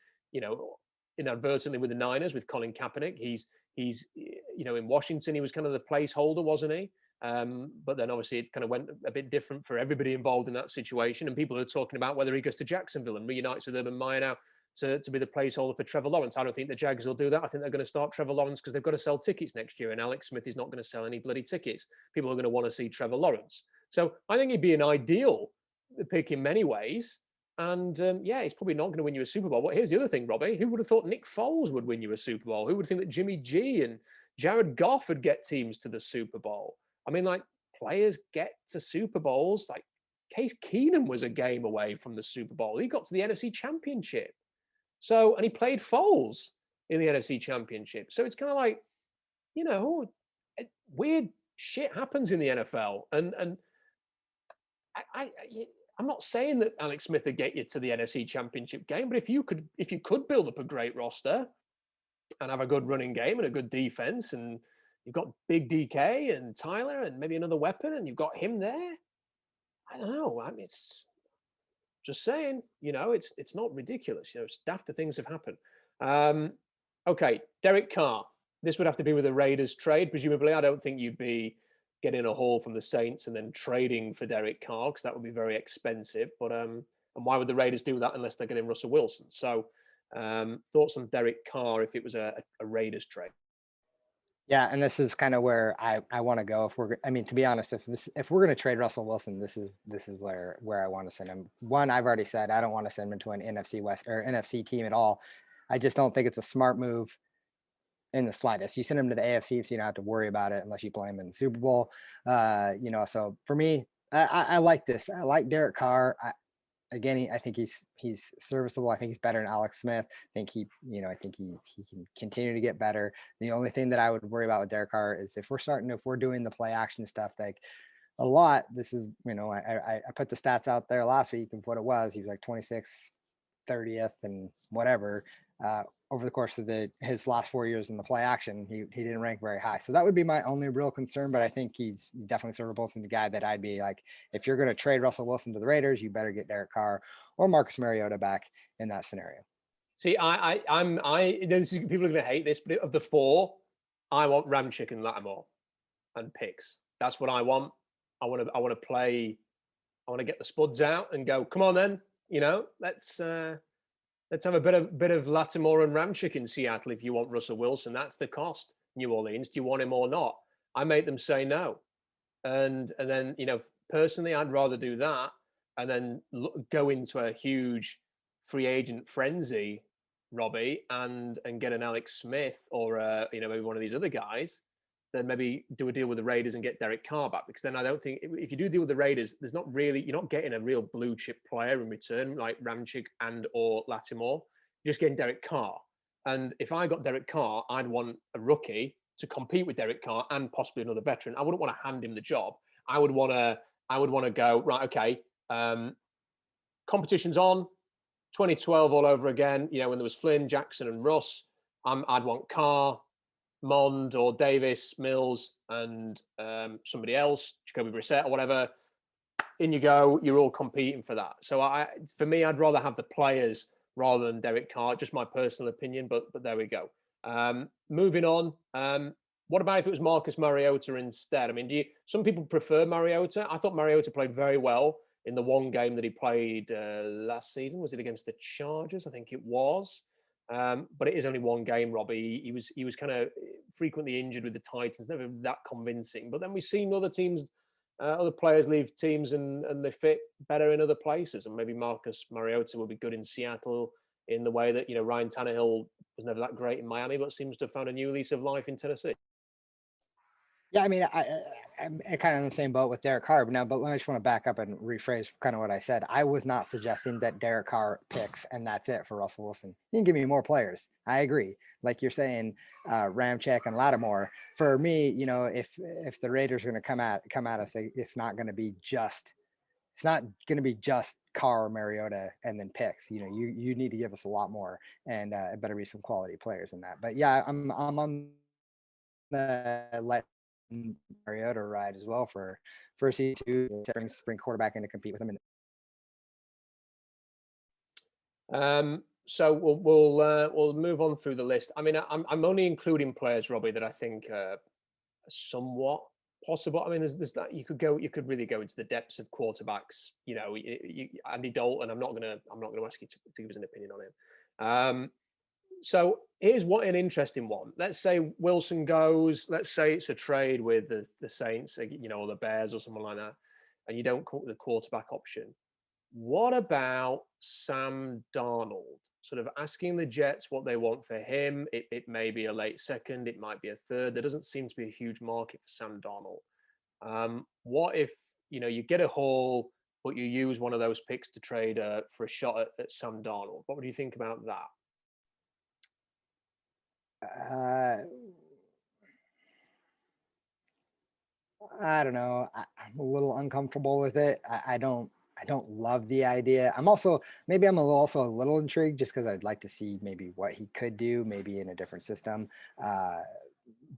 S4: inadvertently with the Niners with Colin Kaepernick. He's in Washington, he was kind of the placeholder, wasn't he? But then obviously it kind of went a bit different for everybody involved in that situation. And people are talking about whether he goes to Jacksonville and reunites with Urban Meyer now to be the placeholder for Trevor Lawrence. I don't think the Jags will do that. I think they're going to start Trevor Lawrence because they've got to sell tickets next year, and Alex Smith is not going to sell any bloody tickets. People are going to want to see Trevor Lawrence. So I think he'd be an ideal pick in many ways. And he's probably not going to win you a Super Bowl. But here's the other thing, Robbie. Who would have thought Nick Foles would win you a Super Bowl? Who would think that Jimmy G and Jared Goff would get teams to the Super Bowl? I mean, players get to Super Bowls. Case Keenum was a game away from the Super Bowl. He got to the NFC Championship. And he played Foles in the NFC Championship. So it's kind of weird shit happens in the NFL. And I'm not saying that Alex Smith would get you to the NFC Championship game, but if you could build up a great roster and have a good running game and a good defense, and you've got big DK and Tyler and maybe another weapon, and you've got him there, I don't know. I mean, it's just saying, it's not ridiculous. Dafter things have happened. Okay, Derek Carr. This would have to be with a Raiders trade, presumably. I don't think you'd be getting a haul from the Saints and then trading for Derek Carr, because that would be very expensive. But and why would the Raiders do that unless they're getting Russell Wilson? So thoughts on Derek Carr if it was a Raiders trade?
S5: Yeah, and this is kind of where I want to go. To be honest, if we're going to trade Russell Wilson, this is where I want to send him. One, I've already said I don't want to send him to an NFC West or NFC team at all. I just don't think it's a smart move in the slightest. You send him to the AFC, so you don't have to worry about it unless you play him in the Super Bowl. So for me, I like this. I like Derek Carr. I think he's serviceable. I think he's better than Alex Smith. I think he can continue to get better. The only thing that I would worry about with Derek Carr is if we're doing the play action stuff, a lot. This is, I put the stats out there last week of what it was. He was 26th, 30th, and whatever. Over the course of his last 4 years in the play action, he didn't rank very high. So that would be my only real concern, but I think he's definitely serviceable and the guy that I'd be if you're going to trade Russell Wilson to the Raiders, you better get Derek Carr or Marcus Mariota back in that scenario.
S4: See, people are going to hate this, but of the four, I want Ramchick and Lattimore and picks. That's what I want. I want to play. I want to get the spuds out and go, come on then, let's have a bit of Lattimore and Ramchick in Seattle if you want Russell Wilson. That's the cost. New Orleans, do you want him or not? I make them say no. And then, personally, I'd rather do that and then go into a huge free agent frenzy, Robbie, and get an Alex Smith or maybe one of these other guys, then maybe do a deal with the Raiders and get Derek Carr back. Because then I don't think if you do deal with the Raiders, there's not really, you're not getting a real blue chip player in return like Ramchick and or Lattimore. You're just getting Derek Carr. And if I got Derek Carr, I'd want a rookie to compete with Derek Carr and possibly another veteran. I wouldn't want to hand him the job. I would want to go, right, okay, competition's on, 2012 all over again. You know, when there was Flynn, Jackson, and Russ, I'd want Carr, Mond or Davis, Mills, and somebody else, Jacoby Brissett or whatever. In you go. You're all competing for that. So for me, I'd rather have the players rather than Derek Carr. Just my personal opinion, but there we go. Moving on. What about if it was Marcus Mariota instead? I mean, some people prefer Mariota? I thought Mariota played very well in the one game that he played last season. Was it against the Chargers? I think it was. But it is only one game, Robbie. He was kind of frequently injured with the Titans, never that convincing. But then we've seen other teams, other players leave teams and they fit better in other places. And maybe Marcus Mariota will be good in Seattle in the way that, Ryan Tannehill was never that great in Miami, but seems to have found a new lease of life in Tennessee.
S5: Yeah, I mean, I'm kind of in the same boat with Derek Carr now, but I just want to back up and rephrase kind of what I said. I was not suggesting that Derek Carr picks and that's it for Russell Wilson. You can give me more players. I agree. Like you're saying, Ramchick and Lattimore. For me, if the Raiders are going to come at us, it's not going to be just Carr or Mariota and then picks. You need to give us a lot more, and it better be some quality players in that. But yeah, I'm on the Mariota ride as well for C2 spring quarterback in to compete with him.
S4: So we'll move on through the list. I mean, I'm only including players, Robbie, that I think are somewhat possible. I mean, there's that you could really go into the depths of quarterbacks. Andy Dalton. I'm not gonna ask you to give us an opinion on him. So here's an interesting one. Let's say Wilson goes. Let's say it's a trade with the Saints, or the Bears or someone like that, and you don't call the quarterback option. What about Sam Darnold? Sort of asking the Jets what they want for him. It may be a late second. It might be a third. There doesn't seem to be a huge market for Sam Darnold. What if you get a haul, but you use one of those picks to trade for a shot at Sam Darnold? What would you think about that?
S5: I don't know. I'm a little uncomfortable with it. I don't love the idea. I'm also a little intrigued just because I'd like to see maybe what he could do, maybe in a different system.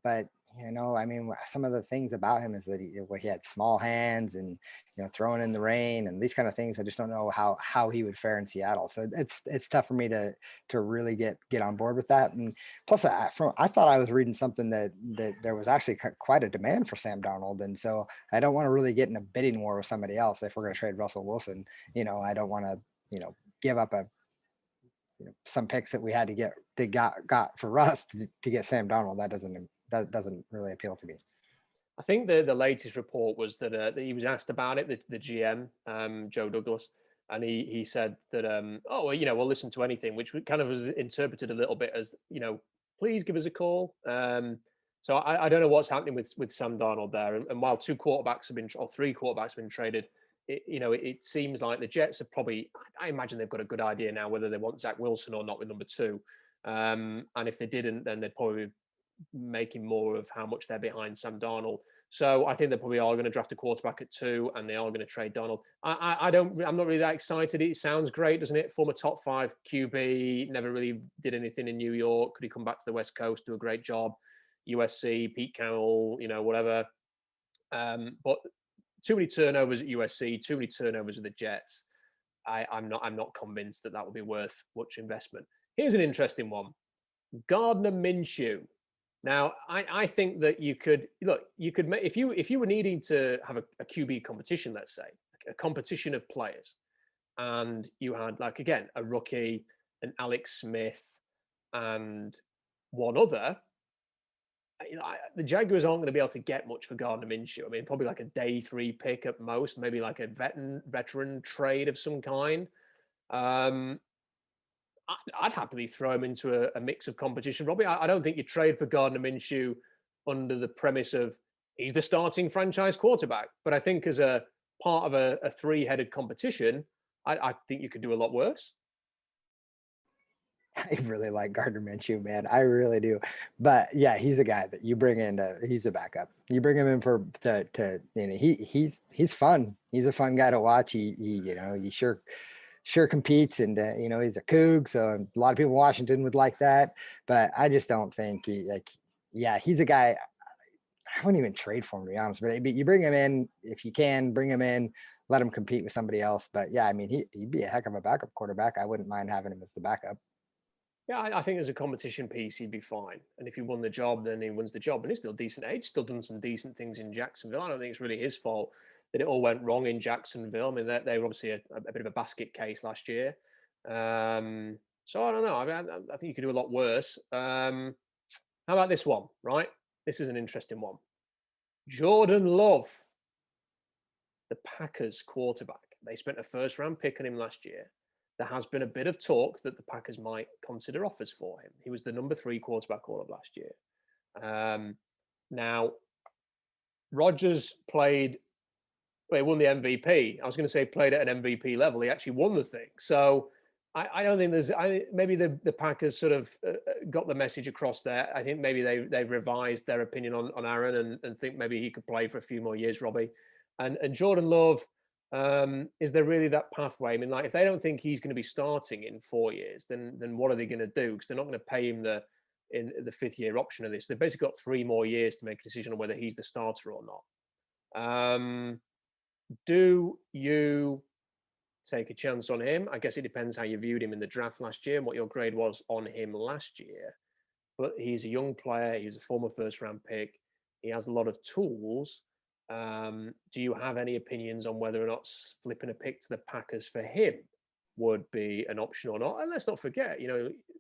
S5: But I mean, some of the things about him is that he had small hands and throwing in the rain and these kind of things. I just don't know how he would fare in Seattle. So it's tough for me to really get on board with that. And plus, I thought I was reading something that there was actually quite a demand for Sam Darnold, and so I don't want to really get in a bidding war with somebody else if we're going to trade Russell Wilson. I don't want to give up some picks that we had to got for Russ to get Sam Darnold. That doesn't really appeal to me.
S4: I think the latest report was that he was asked about it, the GM, Joe Douglas, and he said that, we'll listen to anything, which kind of was interpreted a little bit as, please give us a call. So I don't know what's happening with Sam Darnold there. And while three quarterbacks have been traded, it seems like the Jets have probably, I imagine they've got a good idea now whether they want Zach Wilson or not with number 2. And if they didn't, then they'd probably making more of how much they're behind Sam Darnold. So I think they probably are going to draft a quarterback at 2 and they are going to trade Darnold. I'm not really that excited. It sounds great, doesn't it? Former top 5 QB, never really did anything in New York. Could he come back to the West Coast, do a great job? USC, Pete Carroll, whatever. But too many turnovers at USC, too many turnovers with the Jets. I'm not convinced that will be worth much investment. Here's an interesting one. Gardner Minshew. Now, I think that you could make, if you were needing to have a QB competition, let's say, a competition of players, and you had, like, again, a rookie, an Alex Smith, and one other, the Jaguars aren't going to be able to get much for Gardner Minshew. I mean, probably like a day 3 pick at most, maybe like a veteran trade of some kind. I'd happily throw him into a mix of competition. Robbie, I don't think you trade for Gardner Minshew under the premise of he's the starting franchise quarterback. But I think as a part of a 3-headed competition, I think you could do a lot worse.
S5: I really like Gardner Minshew, man. I really do. But yeah, he's a guy that you bring in. He's a backup. You bring him in he's fun. He's a fun guy to watch. He sure competes, and he's a Coug. So a lot of people in Washington would like that. But I just don't think he's a guy. I wouldn't even trade for him, to be honest. But you bring him in if you can. Bring him in. Let him compete with somebody else. But yeah, I mean, he'd be a heck of a backup quarterback. I wouldn't mind having him as the backup.
S4: Yeah, I think as a competition piece, he'd be fine. And if he won the job, then he wins the job. And he's still decent age, still done some decent things in Jacksonville. I don't think it's really his fault that it all went wrong in Jacksonville. I mean, they were obviously a bit of a basket case last year. So I don't know. I think you could do a lot worse. How about this one, right? This is an interesting one. Jordan Love, the Packers quarterback. They spent a first-round pick on him last year. There has been a bit of talk that the Packers might consider offers for him. He was the number 3 quarterback all of last year. Now, Rodgers played, well, he won the MVP. I was going to say played at an MVP level. He actually won the thing. So I don't think maybe the Packers sort of got the message across there. I think maybe they've revised their opinion on Aaron and think maybe he could play for a few more years, Robbie. And Jordan Love, is there really that pathway? I mean, like if they don't think he's going to be starting in 4 years, then what are they going to do? Because they're not going to pay him the 5th year option of this. They've basically got 3 more years to make a decision on whether he's the starter or not. Do you take a chance on him? I guess it depends how you viewed him in the draft last year and what your grade was on him last year. But he's a young player. He's a former first-round pick. He has a lot of tools. Do you have any opinions on whether or not flipping a pick to the Packers for him would be an option or not? And let's not forget,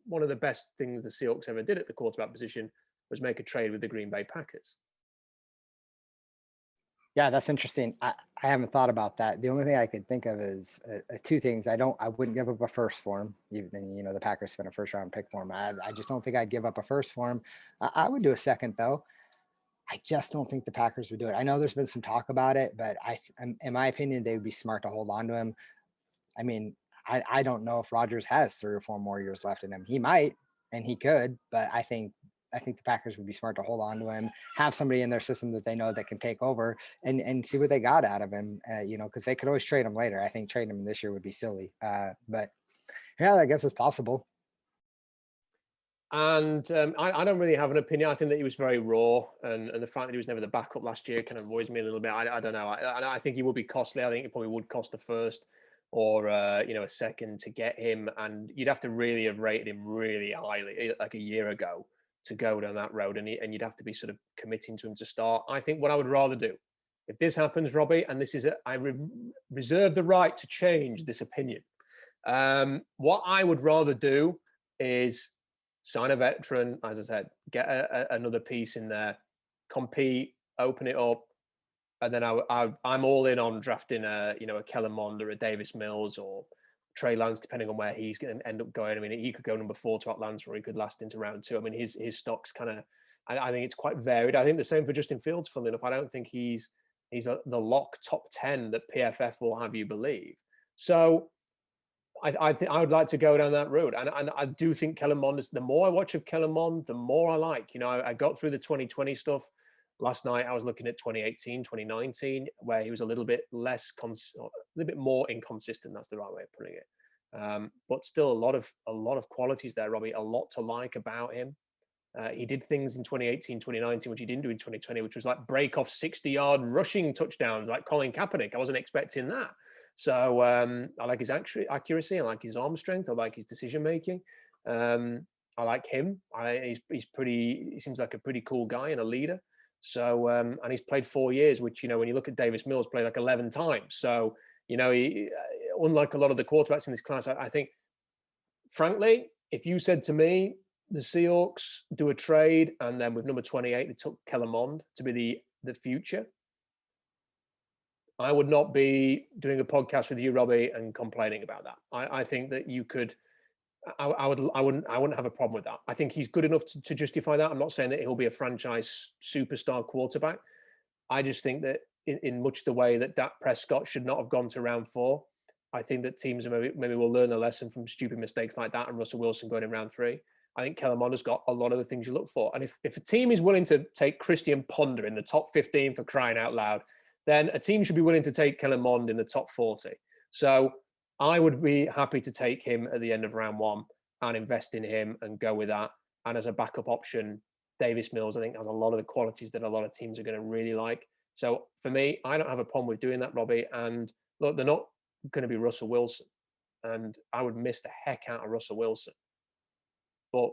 S4: one of the best things the Seahawks ever did at the quarterback position was make a trade with the Green Bay Packers.
S5: Yeah, that's interesting. I haven't thought about that. The only thing I could think of is 2 things. I wouldn't give up a first for him, even the Packers spent a first-round pick for him. I just don't think I'd give up a first for him. I would do a second though. I just don't think the Packers would do it. I know there's been some talk about it, but in my opinion, they would be smart to hold on to him. I mean, I don't know if Rodgers has 3 or 4 more years left in him. He might, and he could, but I think the Packers would be smart to hold on to him, have somebody in their system that they know that can take over and see what they got out of him, because they could always trade him later. I think trading him this year would be silly. But yeah, I guess it's possible.
S4: And I don't really have an opinion. I think that he was very raw, and the fact that he was never the backup last year kind of worries me a little bit. I don't know. I think he would be costly. I think it probably would cost a first or a second to get him, and you'd have to really have rated him really highly, like a year ago, to go down that road, and you'd have to be sort of committing to him to start. I think what I would rather do, if this happens, Robbie, and this is I reserve the right to change this opinion. What I would rather do is sign a veteran, as I said, get another piece in there, compete, open it up, and then I'm all in on drafting a Kellen Mond or a Davis Mills or Trey Lance, depending on where he's going to end up going. I mean, he could go number 4 to Atlanta, or he could last into round 2. I mean, his stock's kind of, I think it's quite varied. I think the same for Justin Fields, funnily enough. I don't think he's the lock top 10 that PFF will have you believe. So I think I would like to go down that road. And I do think Kellen Mond is, the more I watch of Kellen Mond, the more I like. I got through the 2020 stuff. Last night, I was looking at 2018, 2019, where he was a little bit less, a little bit more inconsistent. That's the right way of putting it. But still a lot of qualities there, Robbie, a lot to like about him. He did things in 2018, 2019, which he didn't do in 2020, which was like break off 60-yard rushing touchdowns like Colin Kaepernick. I wasn't expecting that. So I like his accuracy. I like his arm strength. I like his decision-making. I like him. He seems like a pretty cool guy and a leader. So, and he's played 4 years, which, when you look at Davis Mills, played like 11 times. So, he, unlike a lot of the quarterbacks in this class, I think, frankly, if you said to me, the Seahawks do a trade, and then with number 28, they took Kellen Mond to be the future, I would not be doing a podcast with you, Robbie, and complaining about that. I think that you could. I wouldn't have a problem with that. I think he's good enough to justify that. I'm not saying that he'll be a franchise superstar quarterback. I just think that in much the way that Dak Prescott should not have gone to round 4, I think that teams maybe will learn a lesson from stupid mistakes like that, and Russell Wilson going in round 3. I think Kellen Mond has got a lot of the things you look for. And if a team is willing to take Christian Ponder in the top 15 for crying out loud, then a team should be willing to take Kellen Mond in the top 40. So I would be happy to take him at the end of round 1 and invest in him and go with that. And as a backup option, Davis Mills, I think, has a lot of the qualities that a lot of teams are going to really like. So for me, I don't have a problem with doing that, Robbie. And look, they're not going to be Russell Wilson. And I would miss the heck out of Russell Wilson. But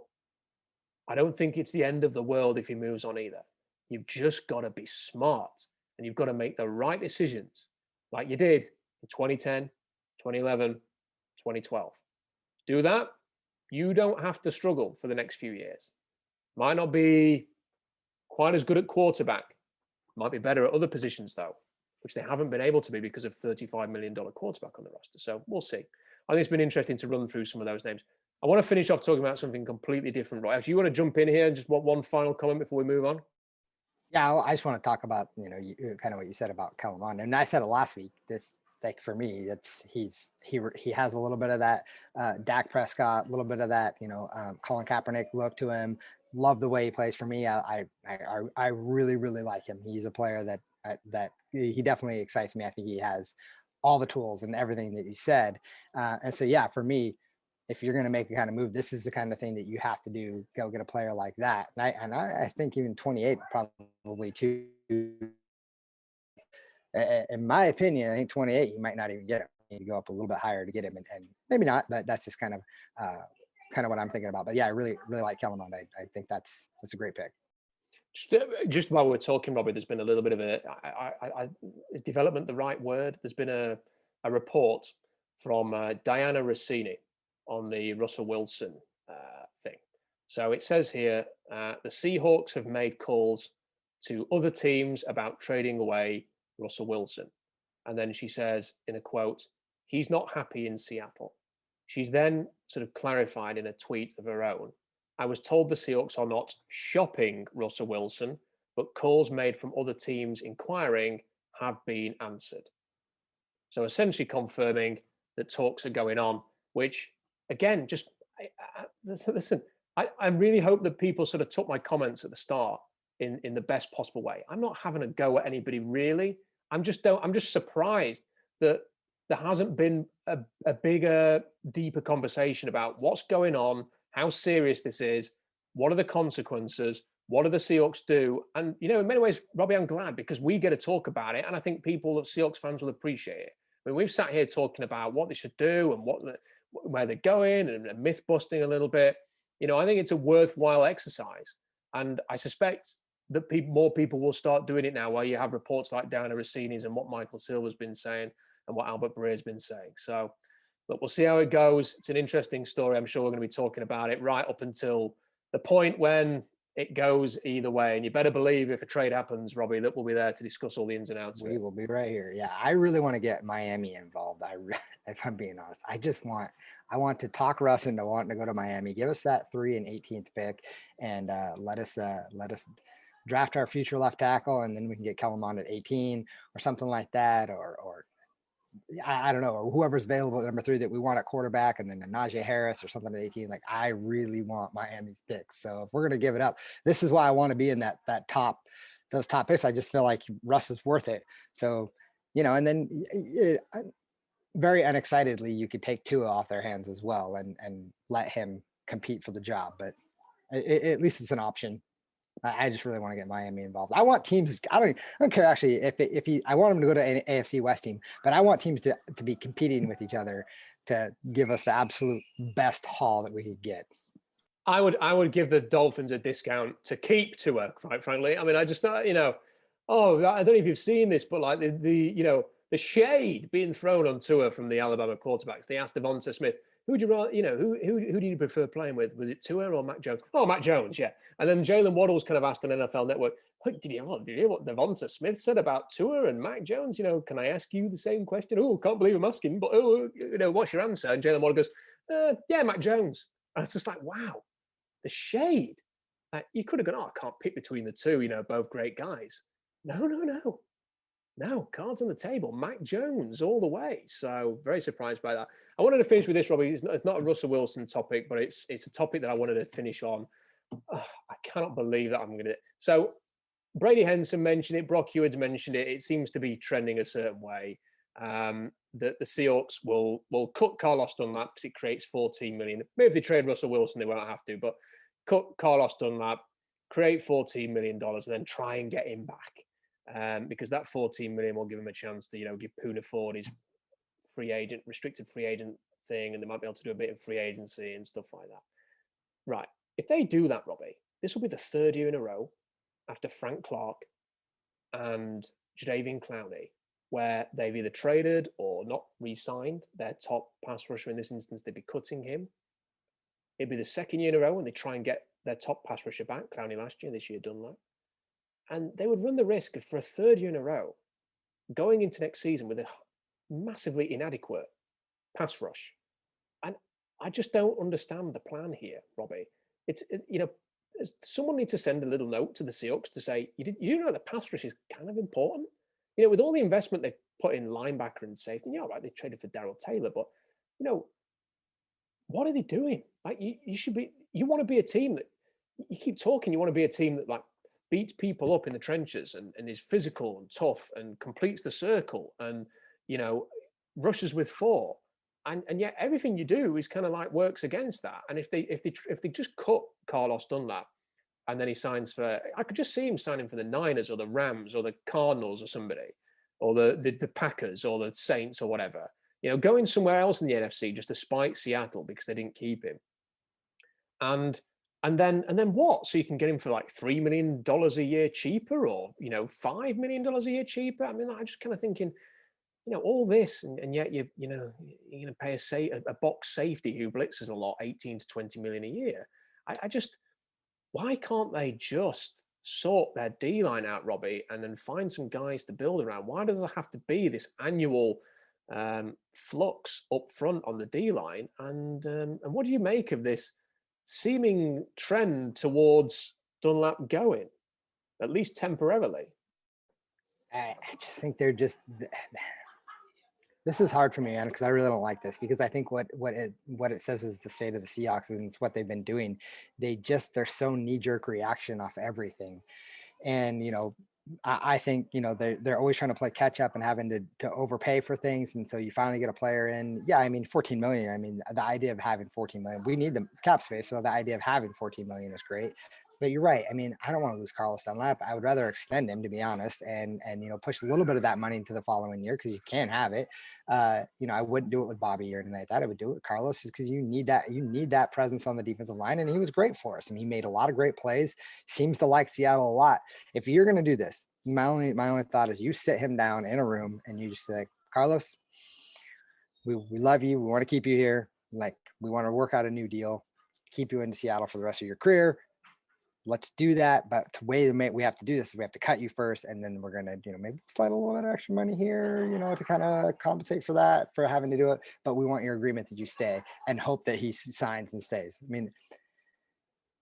S4: I don't think it's the end of the world if he moves on either. You've just got to be smart, and you've got to make the right decisions like you did in 2010, 2011, 2012. Do that, you don't have to struggle for the next few years. Might not be quite as good at quarterback. Might be better at other positions, though, which they haven't been able to be because of $35 million quarterback on the roster. So we'll see. I think it's been interesting to run through some of those names. I want to finish off talking about something completely different, Roy. Actually, you want to jump in here and just want one final comment before we move on?
S5: Yeah, I just want to talk about, kind of what you said about Kellen Mond. And I said it last week. This, like, for me, he has a little bit of that Dak Prescott, a little bit of that, Colin Kaepernick look to him. Love the way he plays. For me, I really, really like him. He's a player that he definitely excites me. I think he has all the tools and everything that you said. And so, yeah, for me, if you're going to make a kind of move, this is the kind of thing that you have to do. Go get a player like that. And I think even 28 probably too. In my opinion, I think 28 you might not even get him. You need to go up a little bit higher to get him, and maybe not. But that's just kind of what I'm thinking about. But yeah, I really, really like Kellen Mond. I think that's a great pick.
S4: Just while we're talking, Robbie, there's been a little bit of is development the right word? There's been a report from Diana Rossini on the Russell Wilson thing. So it says here, the Seahawks have made calls to other teams about trading away Russell Wilson. And then she says in a quote, he's not happy in Seattle. She's then sort of clarified in a tweet of her own, I was told the Seahawks are not shopping Russell Wilson, but calls made from other teams inquiring have been answered. So essentially confirming that talks are going on, which again, just listen, I really hope that people sort of took my comments at the start in the best possible way. I'm not having a go at anybody really. I'm just surprised that there hasn't been a bigger, deeper conversation about what's going on, how serious this is, what are the consequences, what do the Seahawks do? And, in many ways, Robbie, I'm glad because we get to talk about it. And I think Seahawks fans will appreciate it. I mean, we've sat here talking about what they should do and where they're going and myth busting a little bit. I think it's a worthwhile exercise. And I suspect that more people will start doing it now, where you have reports like Diana Rossini's and what Michael Silver's been saying and what Albert Breer's been saying. So, look, we'll see how it goes. It's an interesting story. I'm sure we're going to be talking about it right up until the point when it goes either way. And you better believe if a trade happens, Robbie, that we'll be there to discuss all the ins and outs.
S5: We will be right here. Yeah, I really want to get Miami involved. If I'm being honest, I want to talk Russ into wanting to go to Miami. Give us that 3 and 18th pick, and let us draft our future left tackle, and then we can get Kellen Mond at 18 or something like that, or I don't know, or whoever's available at number 3 that we want at quarterback, and then a Najee Harris or something at 18. Like, I really want Miami's picks. So if we're going to give it up, this is why I want to be in those top picks. I just feel like Russ is worth it. So, and then very unexcitedly, you could take Tua off their hands as well and let him compete for the job. But at least it's an option. I just really want to get Miami involved. I want teams. I don't care actually I want them to go to an AFC West team, but I want teams to be competing with each other to give us the absolute best haul that we could get.
S4: I would give the Dolphins a discount to keep Tua, quite frankly. I mean, I just thought, I don't know if you've seen this, but like the the shade being thrown on Tua from the Alabama quarterbacks. They asked Devonta Smith, who would you rather, who do you prefer playing with? Was it Tua or Mac Jones? Oh, Mac Jones, yeah. And then Jalen Waddle's kind of asked on NFL Network, did you hear what Devonta Smith said about Tua and Mac Jones? Can I ask you the same question? Oh, can't believe I'm asking, but what's your answer? And Jalen Waddle goes, yeah, Mac Jones. And it's just like, wow, the shade. You could have gone, I can't pick between the two, both great guys. No, cards on the table. Mac Jones all the way. So very surprised by that. I wanted to finish with this, Robbie. It's not a Russell Wilson topic, but it's a topic that I wanted to finish on. I cannot believe that I'm going to. So Brady Henson mentioned it. Brock Heward's mentioned it. It seems to be trending a certain way. That the Seahawks will cut Carlos Dunlap because it creates $14 million. Maybe if they trade Russell Wilson, they won't have to, but cut Carlos Dunlap, create $14 million, and then try and get him back. Because that $14 million will give him a chance to, give Poona Ford his restricted free agent thing, and they might be able to do a bit of free agency and stuff like that. Right. If they do that, Robbie, this will be the third year in a row after Frank Clark and Jadeveon Clowney, where they've either traded or not re-signed their top pass rusher. In this instance, they'd be cutting him. It'd be the second year in a row when they try and get their top pass rusher back. Clowney last year, this year Dunlap. And they would run the risk of, for a third year in a row, going into next season with a massively inadequate pass rush. And I just don't understand the plan here, Robbie. Someone needs to send a little note to the Seahawks to say, you know, the pass rush is kind of important. With all the investment they've put in linebacker and safety, right, they traded for Darrell Taylor, but, what are they doing? Like, you want to be a team that, you keep talking, you want to be a team that, like, beats people up in the trenches and is physical and tough and completes the circle and, rushes with 4. And yet everything you do is kind of like works against that. And if they just cut Carlos Dunlap and then he signs for, I could just see him signing for the Niners or the Rams or the Cardinals or somebody, or the Packers or the Saints or whatever, going somewhere else in the NFC just to spite Seattle because they didn't keep him. And then what? So you can get him for like $3 million a year cheaper, or $5 million a year cheaper. I mean, I'm just kind of thinking, all this, and yet you're going to pay a box safety who blitzes a lot, 18 to 20 million a year. I just, why can't they just sort their D line out, Robbie, and then find some guys to build around? Why does it have to be this annual flux up front on the D line? And what do you make of this seeming trend towards Dunlap going, at least temporarily?
S5: I just think they're just. This is hard for me, man, because I really don't like this, because I think what it says is the state of the Seahawks, and it's what they've been doing. They're so knee-jerk reaction off everything. And, I think, they're always trying to play catch up and having to overpay for things. And so you finally get a player in. Yeah, I mean, 14 million. I mean, the idea of having 14 million, we need the cap space. So the idea of having 14 million is great. But you're right. I mean, I don't want to lose Carlos Dunlap. I would rather extend him, to be honest, and push a little bit of that money into the following year, because you can have it. I wouldn't do it with Bobby or anything like that. I would do it with Carlos, just because you need that presence on the defensive line, and he was great for us. I mean, he made a lot of great plays. Seems to like Seattle a lot. If you're going to do this, my only thought is you sit him down in a room and you just say, Carlos, we love you. We want to keep you here. Like, we want to work out a new deal, keep you in Seattle for the rest of your career. Let's do that. But the way we have to do this is we have to cut you first, and then we're going to, maybe slide a little bit of extra money here, to kind of compensate for that, for having to do it. But we want your agreement that you stay, and hope that he signs and stays. I mean,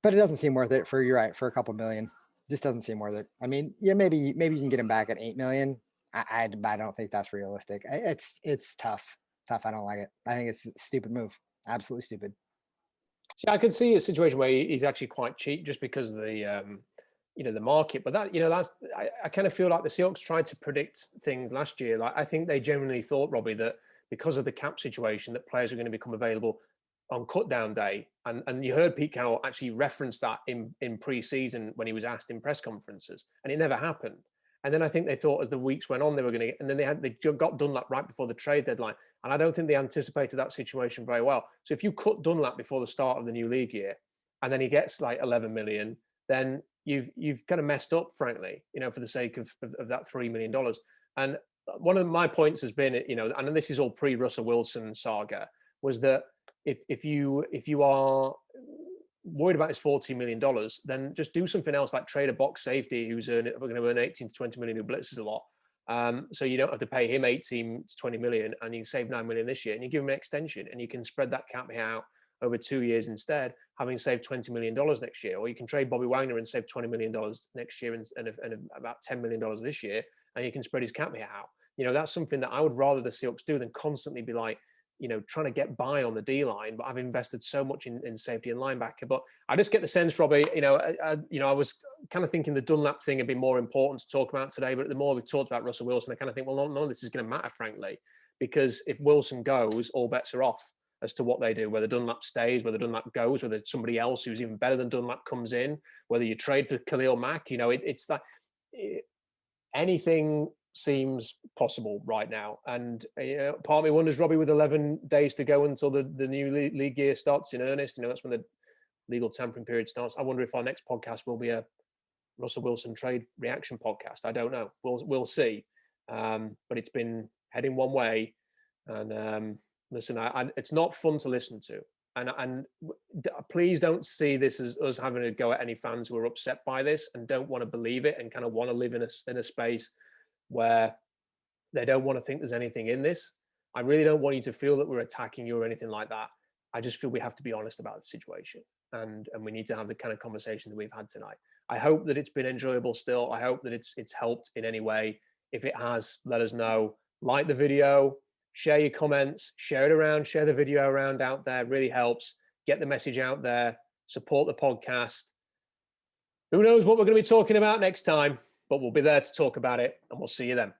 S5: but it doesn't seem worth it you're right, for a couple million. Just doesn't seem worth it. I mean, yeah, maybe you can get him back at 8 million. I don't think that's realistic. It's tough. I don't like it. I think it's a stupid move. Absolutely stupid.
S4: See, I could see a situation where he's actually quite cheap just because of the, the market. But that, I kind of feel like the Seahawks tried to predict things last year. Like, I think they genuinely thought, Robbie, that because of the cap situation, that players are going to become available on cut down day. And you heard Pete Carroll actually reference that in pre-season when he was asked in press conferences, and it never happened. And then I think they thought as the weeks went on, they were going to, and then they got Dunlap right before the trade deadline. And I don't think they anticipated that situation very well. So if you cut Dunlap before the start of the new league year, and then he gets like 11 million, then you've kind of messed up, frankly, for the sake of that $3 million. And one of my points has been, and this is all pre-Russell Wilson saga, was that if you are worried about his $14 million, then just do something else, like trade a box safety who's going to earn 18 to 20 million, who blitzes a lot. So you don't have to pay him 18 to 20 million, and you can save 9 million this year, and you give him an extension, and you can spread that cap out over 2 years instead, having saved $20 million next year. Or you can trade Bobby Wagner and save $20 million next year and about $10 million this year, and you can spread his cap out. That's something that I would rather the Seahawks do than constantly be like, trying to get by on the D line. But I've invested so much in safety and linebacker. But I just get the sense, Robbie, I was kind of thinking the Dunlap thing would be more important to talk about today. But the more we've talked about Russell Wilson, I kind of think, well, none of this is going to matter, frankly, because if Wilson goes, all bets are off as to what they do, whether Dunlap stays, whether Dunlap goes, whether somebody else who's even better than Dunlap comes in, whether you trade for Khalil Mack. It's like anything seems possible right now. And part of me wonders, Robbie, with 11 days to go until the new league year starts in earnest, that's when the legal tampering period starts. I wonder if our next podcast will be a Russell Wilson trade reaction podcast. I don't know. We'll see. But it's been heading one way. And listen, it's not fun to listen to. And please don't see this as us having to go at any fans who are upset by this and don't want to believe it and kind of want to live in a space where they don't want to think there's anything in this. I really don't want you to feel that we're attacking you or anything like that. I just feel we have to be honest about the situation, and we need to have the kind of conversation that we've had tonight. I hope that it's been enjoyable still. I hope that it's helped in any way. If it has, let us know. Like the video, share your comments, share it around, share the video around out there. It really helps. Get the message out there. Support the podcast. Who knows what we're going to be talking about next time, but we'll be there to talk about it, and we'll see you then.